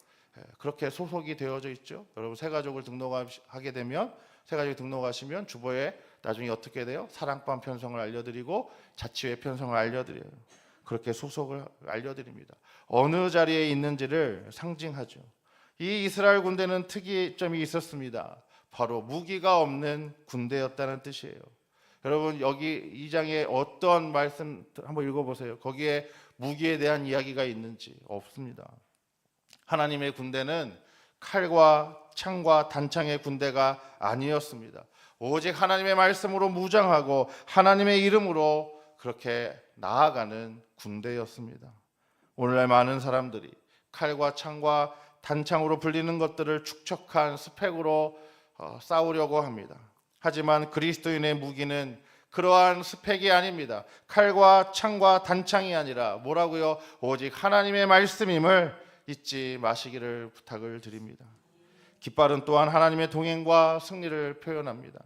그렇게 소속이 되어져 있죠. 여러분 새가족을 등록하게 되면 새가족 등록하시면 주보에 나중에 어떻게 돼요? 사랑방 편성을 알려드리고 자치회 편성을 알려드려요. 그렇게 소속을 알려드립니다. 어느 자리에 있는지를 상징하죠. 이 이스라엘 군대는 특이점이 있었습니다. 바로 무기가 없는 군대였다는 뜻이에요. 여러분 여기 이 장에 어떤 말씀 한번 읽어보세요. 거기에 무기에 대한 이야기가 있는지 없습니다. 하나님의 군대는 칼과 창과 단창의 군대가 아니었습니다. 오직 하나님의 말씀으로 무장하고 하나님의 이름으로 그렇게 나아가는 군대였습니다. 오늘날 많은 사람들이 칼과 창과 단창으로 불리는 것들을 축적한 스펙으로 싸우려고 합니다. 하지만 그리스도인의 무기는 그러한 스펙이 아닙니다. 칼과 창과 단창이 아니라 뭐라고요? 오직 하나님의 말씀임을 잊지 마시기를 부탁을 드립니다. 깃발은 또한 하나님의 동행과 승리를 표현합니다.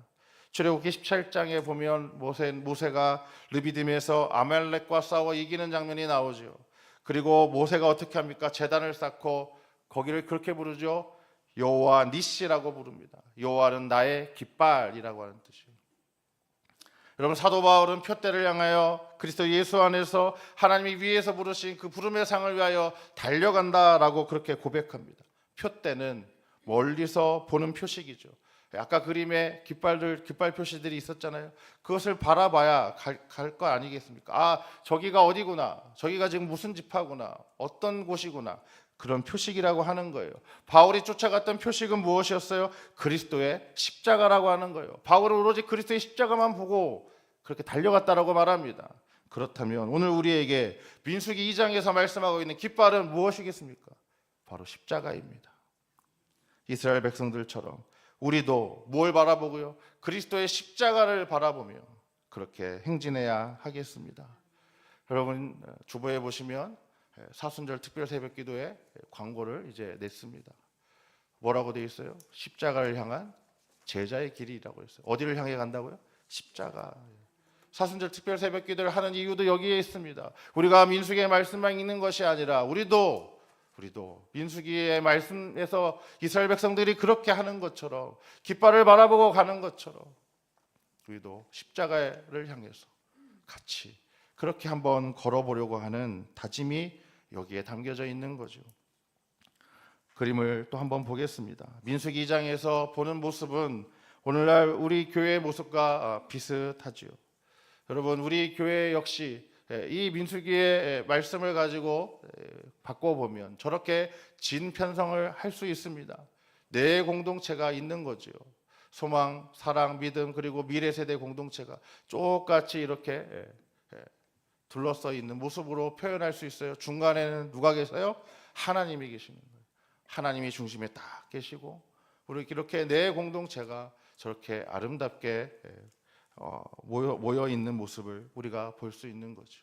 출애굽기 17장에 보면 모세가 르비딤에서 아말렉과 싸워 이기는 장면이 나오죠. 그리고 모세가 어떻게 합니까? 제단을 쌓고 거기를 그렇게 부르죠. 여호와 니시라고 부릅니다. 여호와는 나의 깃발이라고 하는 뜻이에요. 여러분, 사도 바울은 표대를 향하여 그리스도 예수 안에서 하나님이 위에서 부르신 그 부름의 상을 위하여 달려간다라고 그렇게 고백합니다. 표대는 멀리서 보는 표식이죠. 아까 그림에 깃발 표시들이 있었잖아요. 그것을 바라봐야 갈 거 아니겠습니까? 아, 저기가 어디구나, 저기가 지금 무슨 지파구나, 어떤 곳이구나, 그런 표식이라고 하는 거예요. 바울이 쫓아갔던 표식은 무엇이었어요? 그리스도의 십자가라고 하는 거예요. 바울은 오로지 그리스도의 십자가만 보고 그렇게 달려갔다라고 말합니다. 그렇다면 오늘 우리에게 민수기 2장에서 말씀하고 있는 깃발은 무엇이겠습니까? 바로 십자가입니다. 이스라엘 백성들처럼 우리도 뭘 바라보고요? 그리스도의 십자가를 바라보며 그렇게 행진해야 하겠습니다. 여러분, 주보에 보시면 사순절 특별 새벽 기도에 광고를 이제 냈습니다. 뭐라고 되어 있어요? 십자가를 향한 제자의 길이라고 했어요. 어디를 향해 간다고요? 십자가. 사순절 특별 새벽 기도를 하는 이유도 여기에 있습니다. 우리가 민수기의 말씀만 읽는 것이 아니라 우리도 민수기의 말씀에서 이스라엘 백성들이 그렇게 하는 것처럼 깃발을 바라보고 가는 것처럼 우리도 십자가를 향해서 같이 그렇게 한번 걸어보려고 하는 다짐이 여기에 담겨져 있는 거죠. 그림을 또 한번 보겠습니다. 민수기 2장에서 보는 모습은 오늘날 우리 교회의 모습과 비슷하지요. 여러분, 우리 교회 역시 이 민수기의 말씀을 가지고 바꿔보면 저렇게 진편성을 할 수 있습니다. 네 공동체가 있는 거죠. 소망, 사랑, 믿음, 그리고 미래 세대 공동체가 똑같이 이렇게 둘러싸여 있는 모습으로 표현할 수 있어요. 중간에는 누가 계세요? 하나님이 계시는 거예요. 하나님이 중심에 딱 계시고 우리 이렇게 네 공동체가 저렇게 아름답게 모여 있는 모습을 우리가 볼 수 있는 거죠.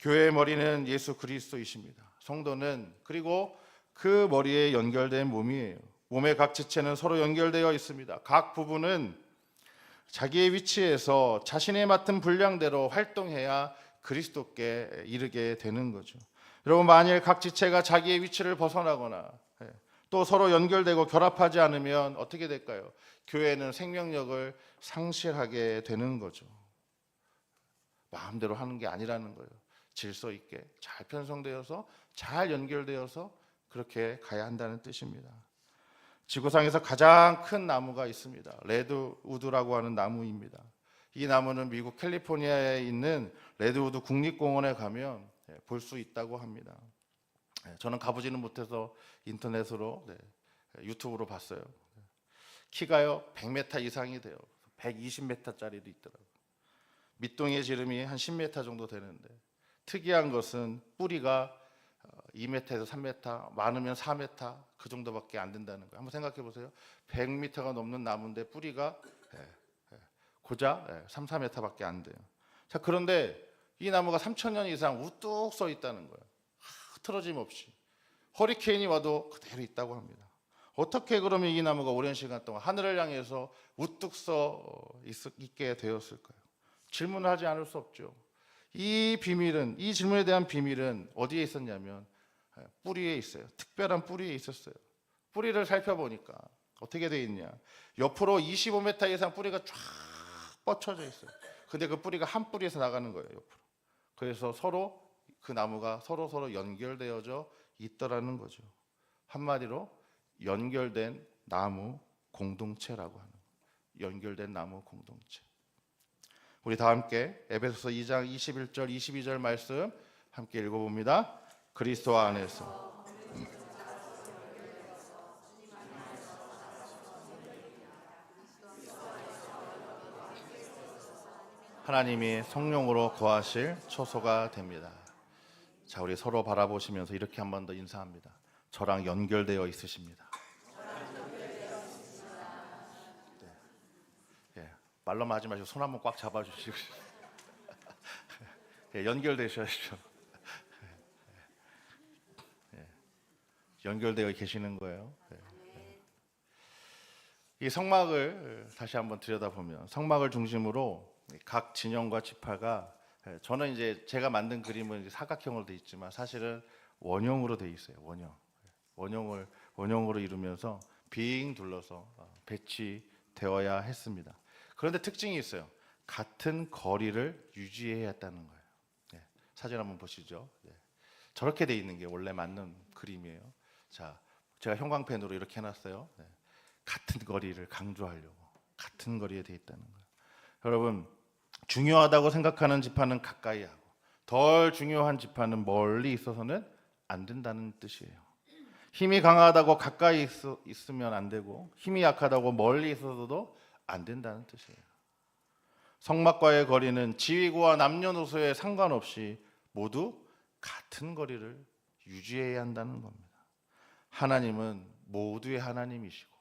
교회의 머리는 예수 그리스도이십니다. 성도는 그리고 그 머리에 연결된 몸이에요. 몸의 각 지체는 서로 연결되어 있습니다. 각 부분은 자기의 위치에서 자신의 맡은 분량대로 활동해야 그리스도께 이르게 되는 거죠. 여러분, 만일 각 지체가 자기의 위치를 벗어나거나 또 서로 연결되고 결합하지 않으면 어떻게 될까요? 교회는 생명력을 상실하게 되는 거죠. 마음대로 하는 게 아니라는 거예요. 질서 있게 잘 편성되어서 잘 연결되어서 그렇게 가야 한다는 뜻입니다. 지구상에서 가장 큰 나무가 있습니다. 레드우드라고 하는 나무입니다. 이 나무는 미국 캘리포니아에 있는 레드우드 국립공원에 가면 볼 수 있다고 합니다. 저는 가보지는 못해서 인터넷으로 유튜브로 봤어요. 키가요 100m 이상이 돼요. 120m짜리도 있더라고요. 밑둥이의 지름이 한 10m 정도 되는데 특이한 것은 뿌리가 2m에서 3m, 많으면 4m 그 정도밖에 안 된다는 거예요. 한번 생각해 보세요. 100m가 넘는 나무인데 뿌리가 고작 3, 4m밖에 안 돼요. 자, 그런데 이 나무가 3,000년 이상 우뚝 서 있다는 거예요. 흐트러짐 없이. 허리케인이 와도 그대로 있다고 합니다. 어떻게 그러면 이 나무가 오랜 시간 동안 하늘을 향해서 우뚝 서 있게 되었을까요? 질문을 하지 않을 수 없죠. 이 질문에 대한 비밀은 어디에 있었냐면 뿌리에 있어요. 특별한 뿌리에 있었어요. 뿌리를 살펴보니까 어떻게 되어 있냐? 옆으로 25m 이상 뿌리가 쫙 뻗쳐져 있어요. 근데 그 뿌리가 한 뿌리에서 나가는 거예요, 옆으로. 그래서 그 나무가 서로 연결되어져 있더라는 거죠. 한마디로 연결된 나무 공동체라고 하는 거예요. 연결된 나무 공동체. 우리 다 함께 에베소서 2장 21절 22절 말씀 함께 읽어봅니다. 그리스도 안에서 하나님이 성령으로 거하실 초소가 됩니다. 자, 우리 서로 바라보시면서 이렇게 한 번 더 인사합니다. 저랑 연결되어 있으십니다. 말로만 하지 마시고 손 한번 꽉 잡아주시고 연결되셔야죠. 연결되어 계시는 거예요. 이 성막을 다시 한번 들여다보면 성막을 중심으로 각 진영과 지파가 저는 이제 제가 만든 그림은 사각형으로 돼 있지만 사실은 원형으로 돼 있어요. 원형으로 이루면서 빙 둘러서 배치되어야 했습니다. 그런데 특징이 있어요. 같은 거리를 유지해야 했다는 거예요. 네, 사진 한번 보시죠. 네, 저렇게 돼 있는 게 원래 맞는 그림이에요. 자, 제가 형광펜으로 이렇게 해놨어요. 네, 같은 거리를 강조하려고 같은 거리에 돼 있다는 거예요. 여러분, 중요하다고 생각하는 지파는 가까이 하고 덜 중요한 지파는 멀리 있어서는 안 된다는 뜻이에요. 힘이 강하다고 가까이 있으면 안 되고 힘이 약하다고 멀리 있어서도 안 된다는 뜻이에요. 성막과의 거리는 지위와 남녀노소에 상관없이 모두 같은 거리를 유지해야 한다는 겁니다. 하나님은 모두의 하나님이시고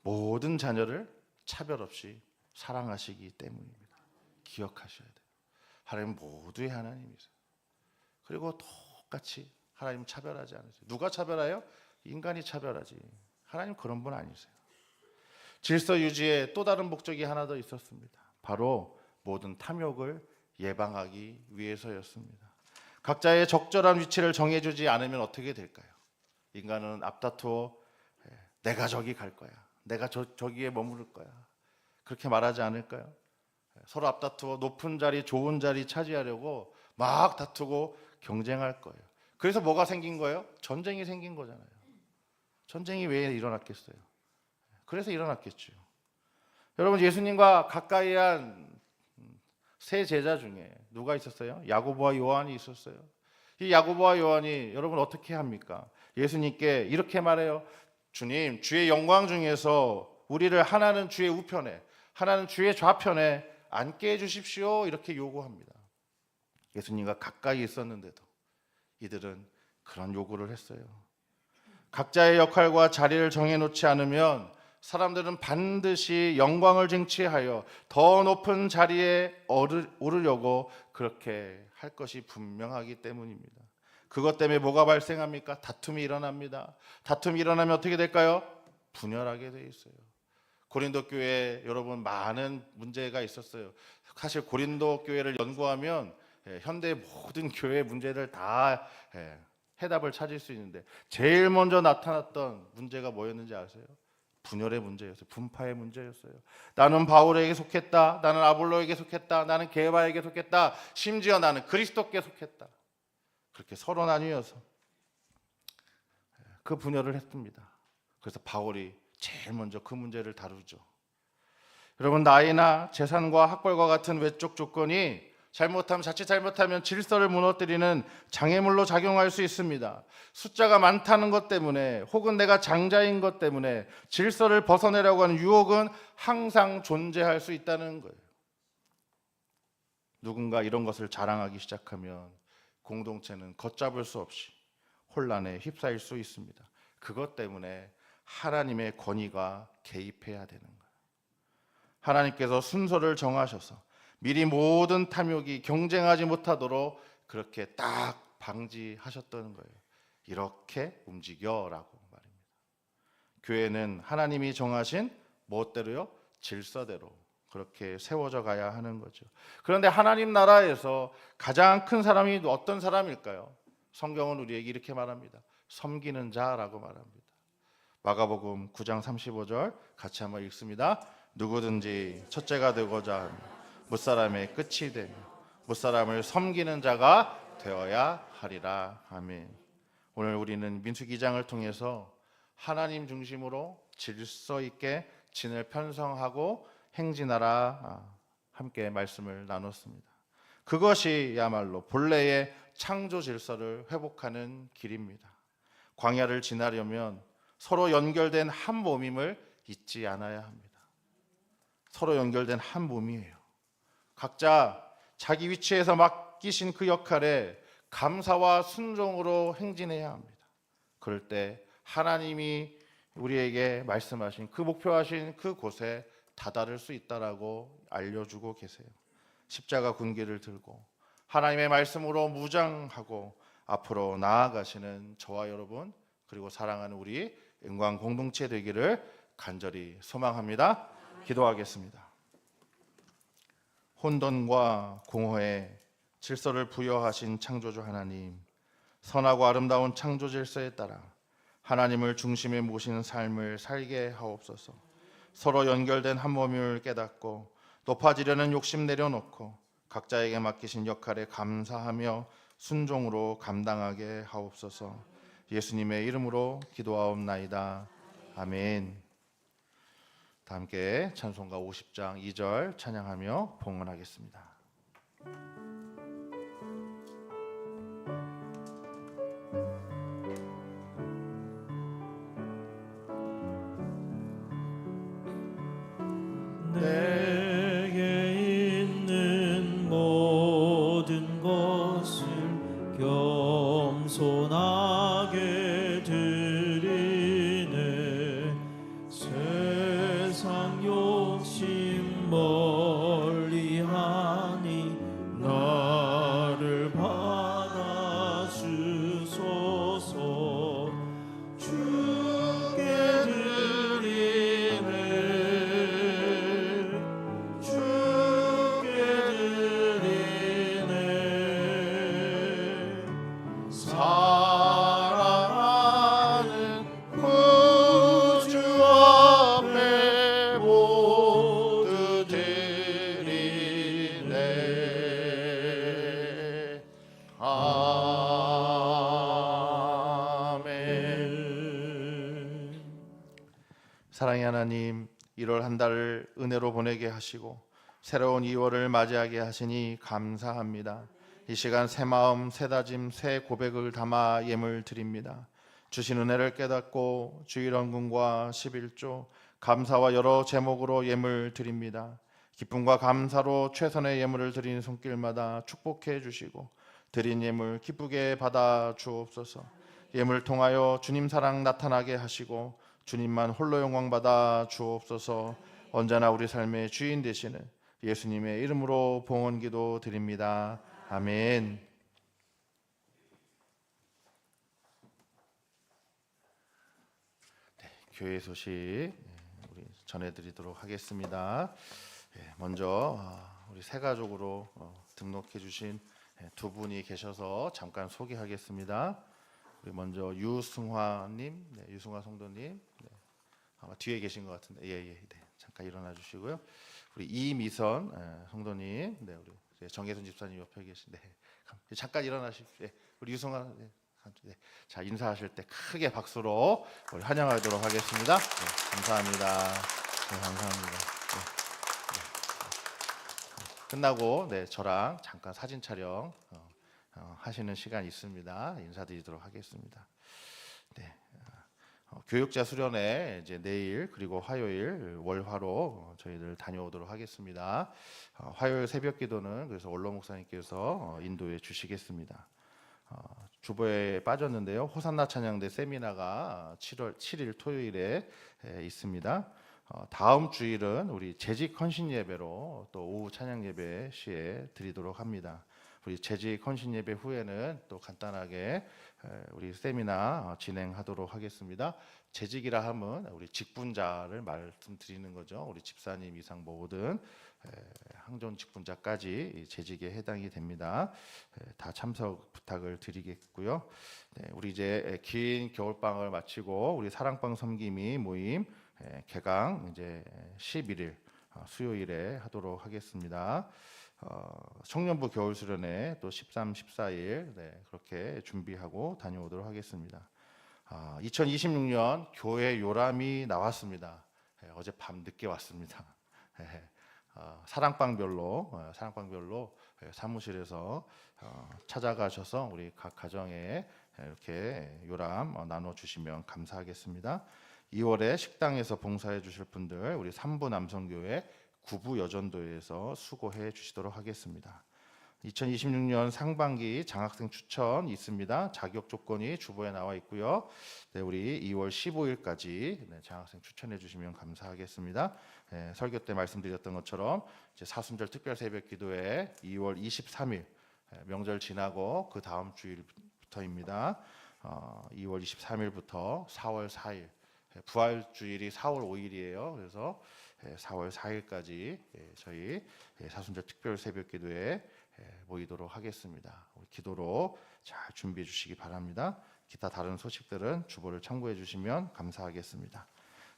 모든 자녀를 차별 없이 사랑하시기 때문입니다. 기억하셔야 돼요. 하나님 모두의 하나님이세요. 그리고 똑같이 하나님 차별하지 않으세요. 누가 차별해요? 인간이 차별하지. 하나님 그런 분 아니세요. 질서 유지에 또 다른 목적이 하나 더 있었습니다. 바로 모든 탐욕을 예방하기 위해서였습니다. 각자의 적절한 위치를 정해주지 않으면 어떻게 될까요? 인간은 앞다투어 내가 저기 갈 거야. 내가 저기에 머무를 거야. 그렇게 말하지 않을까요? 서로 앞다투어 높은 자리, 좋은 자리 차지하려고 막 다투고 경쟁할 거예요. 그래서 뭐가 생긴 거예요? 전쟁이 생긴 거잖아요. 전쟁이 왜 일어났겠어요? 그래서 일어났겠죠. 여러분, 예수님과 가까이 한 세 제자 중에 누가 있었어요? 야고보와 요한이 있었어요. 이 야고보와 요한이 여러분 어떻게 합니까? 예수님께 이렇게 말해요. 주님, 주의 영광 중에서 우리를 하나는 주의 우편에, 하나는 주의 좌편에 앉게 해주십시오. 이렇게 요구합니다. 예수님과 가까이 있었는데도 이들은 그런 요구를 했어요. 각자의 역할과 자리를 정해놓지 않으면 사람들은 반드시 영광을 쟁취하여 더 높은 자리에 오르려고 그렇게 할 것이 분명하기 때문입니다. 그것 때문에 뭐가 발생합니까? 다툼이 일어납니다. 다툼이 일어나면 어떻게 될까요? 분열하게 돼 있어요. 고린도 교회에 여러분 많은 문제가 있었어요. 사실 고린도 교회를 연구하면 현대 모든 교회 문제를 다 해답을 찾을 수 있는데 제일 먼저 나타났던 문제가 뭐였는지 아세요? 분열의 문제였어요. 분파의 문제였어요. 나는 바울에게 속했다. 나는 아볼로에게 속했다. 나는 게바에게 속했다. 심지어 나는 그리스도께 속했다. 그렇게 서로 나뉘어서 그 분열을 했습니다. 그래서 바울이 제일 먼저 그 문제를 다루죠. 여러분, 나이나 재산과 학벌과 같은 외적 조건이 자칫 잘못하면 질서를 무너뜨리는 장애물로 작용할 수 있습니다. 숫자가 많다는 것 때문에 혹은 내가 장자인 것 때문에 질서를 벗어내려고 하는 유혹은 항상 존재할 수 있다는 거예요. 누군가 이런 것을 자랑하기 시작하면 공동체는 걷잡을 수 없이 혼란에 휩싸일 수 있습니다. 그것 때문에 하나님의 권위가 개입해야 되는 거예요. 하나님께서 순서를 정하셔서 미리 모든 탐욕이 경쟁하지 못하도록 그렇게 딱 방지하셨다는 거예요. 이렇게 움직여라고 말입니다. 교회는 하나님이 정하신 무엇대로요? 질서대로 그렇게 세워져 가야 하는 거죠. 그런데 하나님 나라에서 가장 큰 사람이 어떤 사람일까요? 성경은 우리에게 이렇게 말합니다. 섬기는 자라고 말합니다. 마가복음 9장 35절 같이 한번 읽습니다. 누구든지 첫째가 되고자 하면 무사람의 끝이 되며 무사람을 섬기는 자가 되어야 하리라. 아멘. 오늘 우리는 민수기 2장을 통해서 하나님 중심으로 질서 있게 진을 편성하고 행진하라 함께 말씀을 나눴습니다. 그것이야말로 본래의 창조 질서를 회복하는 길입니다. 광야를 지나려면 서로 연결된 한 몸임을 잊지 않아야 합니다. 서로 연결된 한 몸이에요. 각자 자기 위치에서 맡기신 그 역할에 감사와 순종으로 행진해야 합니다. 그럴 때 하나님이 우리에게 말씀하신 그 목표하신 그 곳에 다다를 수 있다라고 알려주고 계세요. 십자가 군기를 들고 하나님의 말씀으로 무장하고 앞으로 나아가시는 저와 여러분 그리고 사랑하는 우리 영광 공동체 되기를 간절히 소망합니다. 기도하겠습니다. 혼돈과 공허에 질서를 부여하신 창조주 하나님, 선하고 아름다운 창조 질서에 따라 하나님을 중심에 모시는 삶을 살게 하옵소서. 서로 연결된 한 몸임을 깨닫고 높아지려는 욕심 내려놓고 각자에게 맡기신 역할에 감사하며 순종으로 감당하게 하옵소서. 예수님의 이름으로 기도하옵나이다. 아멘. 다 함께 찬송가 50장 2절 찬양하며 봉헌하겠습니다. 내게 있는 모든 것을 겸손하게 드리네. 세상 욕심 멀리하니 나를 받아주소서. 주께 드리네. 주께 드리네. 사랑하는 구주 앞에 모두 드리네. 아멘. 사랑의 하나님, 1월 한 달을 은혜로 보내게 하시고 새로운 2월을 맞이하게 하시니 감사합니다. 이 시간 새 마음, 새 다짐, 새 고백을 담아 예물 드립니다. 주신 은혜를 깨닫고 주일원금과 11조 감사와 여러 제목으로 예물 드립니다. 기쁨과 감사로 최선의 예물을 드리는 손길마다 축복해 주시고 드린 예물 기쁘게 받아 주옵소서. 예물 통하여 주님 사랑 나타나게 하시고 주님만 홀로 영광 받아 주옵소서. 언제나 우리 삶의 주인 되시는 예수님의 이름으로 봉헌기도 드립니다. 아멘. 네, 교회 소식 우리 전해드리도록 하겠습니다. 먼저 우리 새 가족으로 등록해 주신 두 분이 계셔서 잠깐 소개하겠습니다. 우리 먼저 유승화님, 유승화 성도님, 아마 뒤에 계신 것 같은데, 네, 잠깐 일어나 주시고요. 우리 이미선 성도님, 우리 정혜순 집사님 옆에 계신데, 잠깐 일어나십시오. 우리 유승화, 자 인사하실 때 크게 박수로 우리 환영하도록 하겠습니다. 감사합니다. 감사합니다. 끝나고 저랑 잠깐 사진 촬영 하시는 시간이 있습니다. 인사드리도록 하겠습니다. 교육자 수련회 이제 내일 그리고 화요일 월화로 저희들 다녀오도록 하겠습니다. 화요일 새벽 기도는 그래서 원로 목사님께서 인도해 주시겠습니다. 주보에 빠졌는데요. 호산나 찬양대 세미나가 7월 7일 토요일에 있습니다. 다음 주일은 우리 재직 헌신 예배로 또 오후 찬양 예배 시에 드리도록 합니다. 우리 재직 헌신 예배 후에는 또 간단하게 우리 세미나 진행하도록 하겠습니다. 재직이라 하면 우리 직분자를 말씀드리는 거죠. 우리 집사님 이상 모든 항존 직분자까지 재직에 해당이 됩니다. 다 참석 부탁을 드리겠고요. 우리 이제 긴 겨울방을 마치고 우리 사랑방 섬김이 모임 개강 이제 11일 수요일에 하도록 하겠습니다. 청년부 겨울 수련회 또 13, 14일 그렇게 준비하고 다녀오도록 하겠습니다. 2026년 교회 요람이 나왔습니다. 어젯밤 늦게 왔습니다. 사랑방별로 사무실에서 찾아가셔서 우리 각 가정에 이렇게 요람 나눠 주시면 감사하겠습니다. 2월에 식당에서 봉사해 주실 분들 우리 3부 남성교회 9부 여전도에서 수고해 주시도록 하겠습니다. 2026년 상반기 장학생 추천 있습니다. 자격 조건이 주보에 나와 있고요. 우리 2월 15일까지 장학생 추천해 주시면 감사하겠습니다. 설교 때 말씀드렸던 것처럼 이제 사순절 특별 새벽 기도회 2월 23일 명절 지나고 그 다음 주일부터입니다. 2월 23일부터 4월 4일 부활 주일이 4월 5일이에요. 그래서 4월 4일까지 저희 사순절 특별 새벽 기도에 모이도록 하겠습니다. 우리 기도로 잘 준비해 주시기 바랍니다. 기타 다른 소식들은 주보를 참고해 주시면 감사하겠습니다.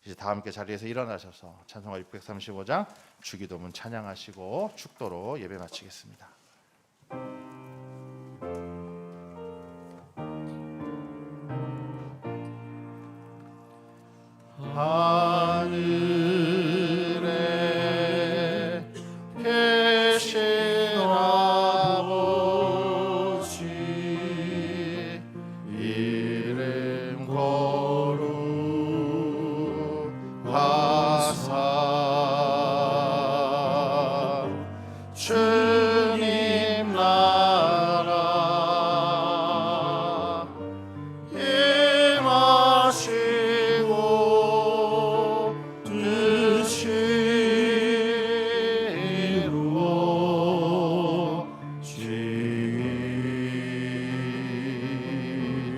이제 다 함께 자리에서 일어나셔서 찬송가 635장 주기도문 찬양하시고 축도로 예배 마치겠습니다. 하늘에 계신 아버지 이름 거룩하사 주님 나라 임하시고 뜻이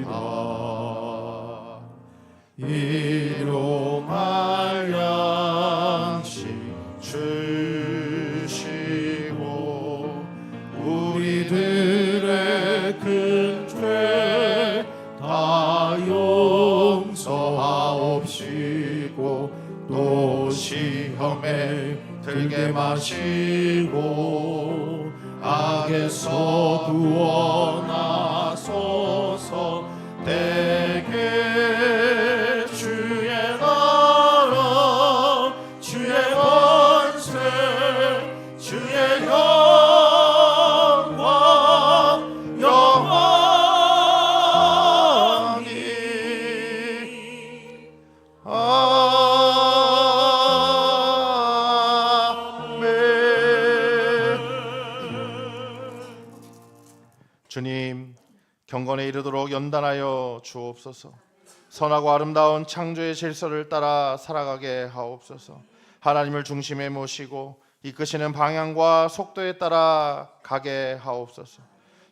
이루어지이다 일용할 양식 주시고 우리들의 큰 죄 다 용서하옵시고 또 시험에 들게 마시고 악에서 구원하소서. 대개 주의 나라 주의 권세 주의 영광 영원히 주님, 경건에 이르도록 연단하여 주옵소서. 선하고 아름다운 창조의 질서를 따라 살아가게 하옵소서. 하나님을 중심에 모시고 이끄시는 방향과 속도에 따라 가게 하옵소서.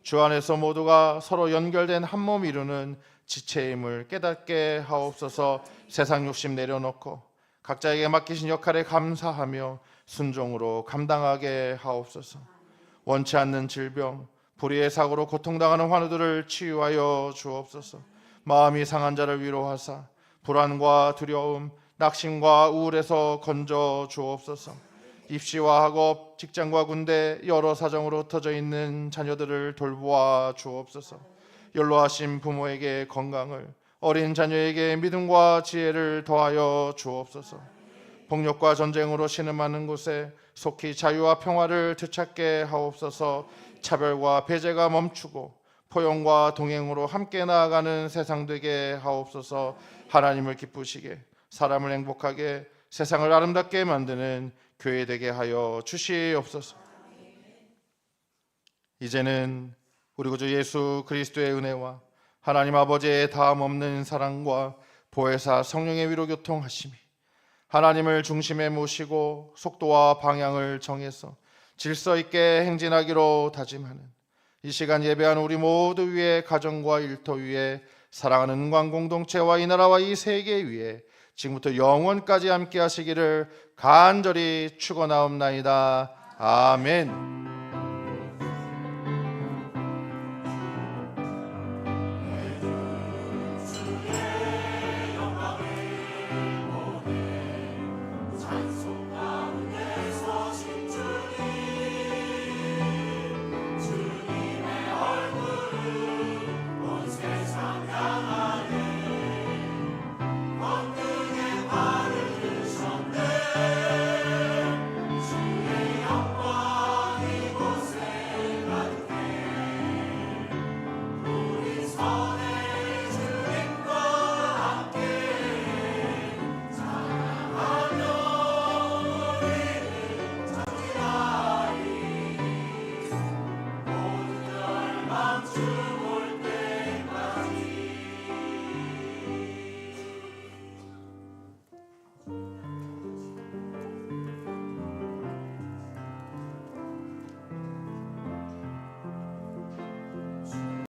주 안에서 모두가 서로 연결된 한 몸 이루는 지체임을 깨닫게 하옵소서. 세상 욕심 내려놓고 각자에게 맡기신 역할에 감사하며 순종으로 감당하게 하옵소서. 원치 않는 질병, 불의의 사고로 고통당하는 환우들을 치유하여 주옵소서. 마음이 상한 자를 위로하사 불안과 두려움, 낙심과 우울에서 건져 주옵소서. 입시와 학업, 직장과 군대 여러 사정으로 흩어져 있는 자녀들을 돌보아 주옵소서. 연로하신 부모에게 건강을, 어린 자녀에게 믿음과 지혜를 더하여 주옵소서. 폭력과 전쟁으로 신음하는 곳에 속히 자유와 평화를 되찾게 하옵소서. 차별과 배제가 멈추고 포용과 동행으로 함께 나아가는 세상 되게 하옵소서. 하나님을 기쁘시게, 사람을 행복하게, 세상을 아름답게 만드는 교회 되게 하여 주시옵소서. 이제는 우리 구주 예수 그리스도의 은혜와 하나님 아버지의 다음 없는 사랑과 보혜사 성령의 위로 교통하심이 하나님을 중심에 모시고 속도와 방향을 정해서 질서 있게 행진하기로 다짐하는 이 시간 예배하는 우리 모두 위에, 가정과 일터 위에, 사랑하는 은광 공동체와 이 나라와 이 세계 위에 지금부터 영원까지 함께 하시기를 간절히 축원하옵나이다. 아멘. 주